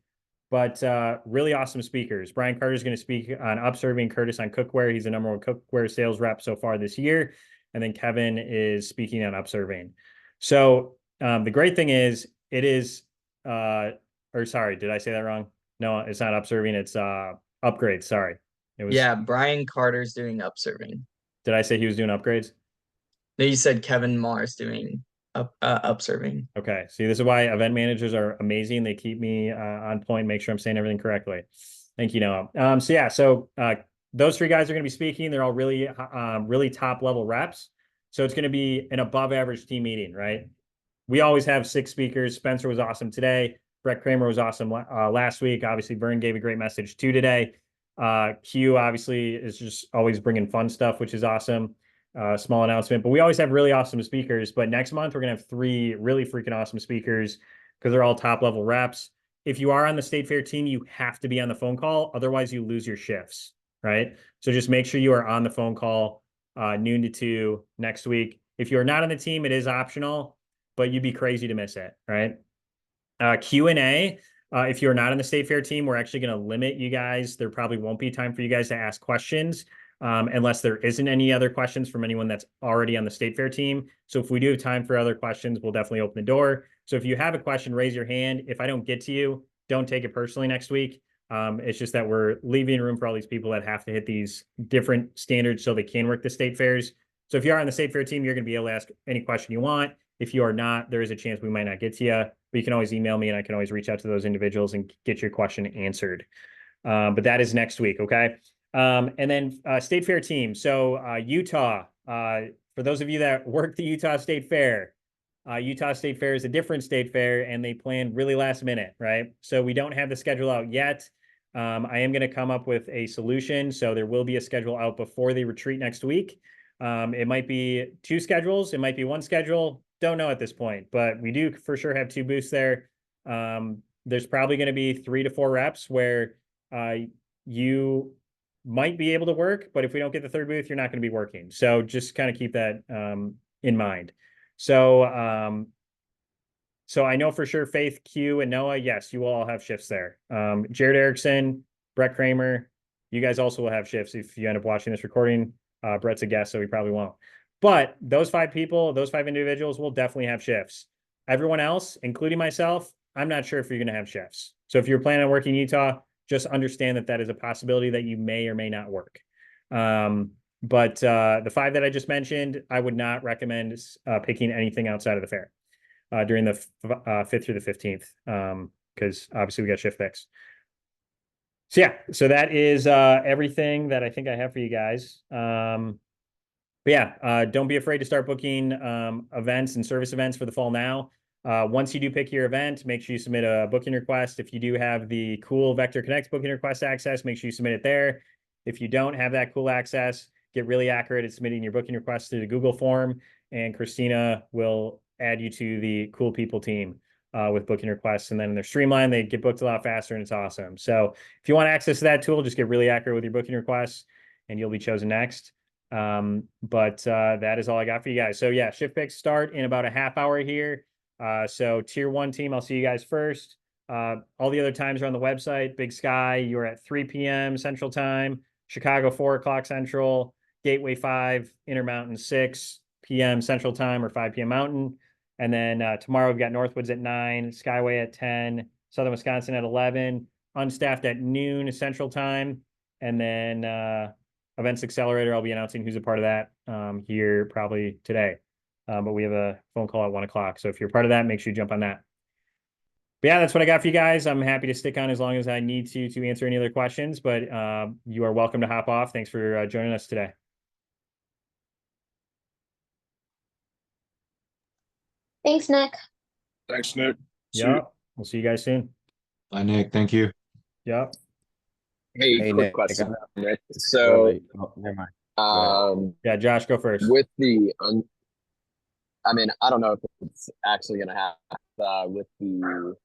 but really awesome speakers. Brian Carter is going to speak on upserving, Curtis on cookware. He's the #1 cookware sales rep so far this year. And then Kevin is speaking on upserving. So the great thing is it is, or sorry, did I say that wrong? No, it's not upserving. It's upgrades. Sorry. It was,
Yeah, Brian Carter's doing upserving.
did I say he was doing upgrades?
No, you said Kevin Mars doing upserving.
Okay. See, this is why event managers are amazing. They keep me on point, make sure I'm saying everything correctly. Thank you, Noah. So yeah, so those 3 guys are going to be speaking. They're all really, really top level reps. So it's going to be an above average team meeting, right? We always have 6 speakers. Spencer was awesome today. Brett Kramer was awesome last week. Obviously, Vern gave a great message too today. Q obviously is just always bringing fun stuff, which is awesome. Small announcement, but we always have really awesome speakers. But next month, we're going to have 3 really freaking awesome speakers because they're all top level reps. If you are on the State Fair team, you have to be on the phone call. Otherwise, you lose your shifts, right? So just make sure you are on the phone call noon to 2 next week. If you're not on the team, it is optional, but you'd be crazy to miss it, right? Q&A. If you're not on the State Fair team, we're actually going to limit you guys. There probably won't be time for you guys to ask questions unless there isn't any other questions from anyone that's already on the State Fair team. So if we do have time for other questions, we'll definitely open the door. So if you have a question, raise your hand. If I don't get to you, don't take it personally next week. It's just that we're leaving room for all these people that have to hit these different standards so they can work the State Fairs. So if you are on the State Fair team, you're going to be able to ask any question you want. If you are not, there is a chance we might not get to you, but you can always email me and I can always reach out to those individuals and get your question answered. But that is next week. Okay. And then State Fair team. So Utah, for those of you that work the Utah State Fair is a different state fair and they plan really last minute, right? So we don't have the schedule out yet. I am going to come up with a solution. So there will be a schedule out before the retreat next week. It might be 2 schedules. It might be 1 schedule. Don't know at this point, but we do for sure have 2 booths there. There's probably going to be 3 to 4 reps where you might be able to work, but if we don't get the 3rd booth, you're not going to be working. So just kind of keep that in mind. So so I know for sure Faith, Q, and Noah, yes, you will all have shifts there. Jared Erickson, Brett Kramer, you guys also will have shifts if you end up watching this recording. Brett's a guest, so he probably won't. But those 5 people, those 5 individuals will definitely have shifts. Everyone else, including myself, I'm not sure if you're going to have shifts. So if you're planning on working Utah, just understand that that is a possibility that you may or may not work. But the 5 that I just mentioned, I would not recommend picking anything outside of the fair during the 5th through the 15th because obviously we got shift fix. So yeah, so that is everything that I think I have for you guys. But yeah, don't be afraid to start booking events and service events for the fall now. Once you do pick your event, make sure you submit a booking request. If you do have the cool Vector Connect booking request access, make sure you submit it there. If you don't have that cool access, get really accurate at submitting your booking request through the Google form, and Christina will add you to the cool people team with booking requests. And then they're streamlined, they get booked a lot faster, and it's awesome. So if you want access to that tool, just get really accurate with your booking requests, and you'll be chosen next. But that is all I got for you guys. So yeah, shift picks start in about a half hour here. So tier 1 team, I'll see you guys first. All the other times are on the website. Big Sky, you're at 3 p.m. Central Time. Chicago, 4 o'clock Central. Gateway 5, Intermountain 6 p.m. Central Time or 5 p.m. Mountain. And then tomorrow we've got Northwoods at 9, Skyway at 10, Southern Wisconsin at 11, Unstaffed at noon Central Time. And then Events Accelerator, I'll be announcing who's a part of that here probably today. But we have a phone call at 1 o'clock. So if you're part of that, make sure you jump on that. But yeah, that's what I got for you guys. I'm happy to stick on as long as I need to answer any other questions, but you are welcome to hop off. Thanks for joining us today.
Thanks, Nick.
Thanks, Nick.
Yeah, we'll see you guys soon.
Bye, Nick. Thank you.
Yep.
Hey,
Hey,
quick
Nick,
question, Nick.
Go
So,
ahead. Oh, never mind.
Yeah, Josh, go first.
with the, I mean, I don't know if it's actually going to happen with the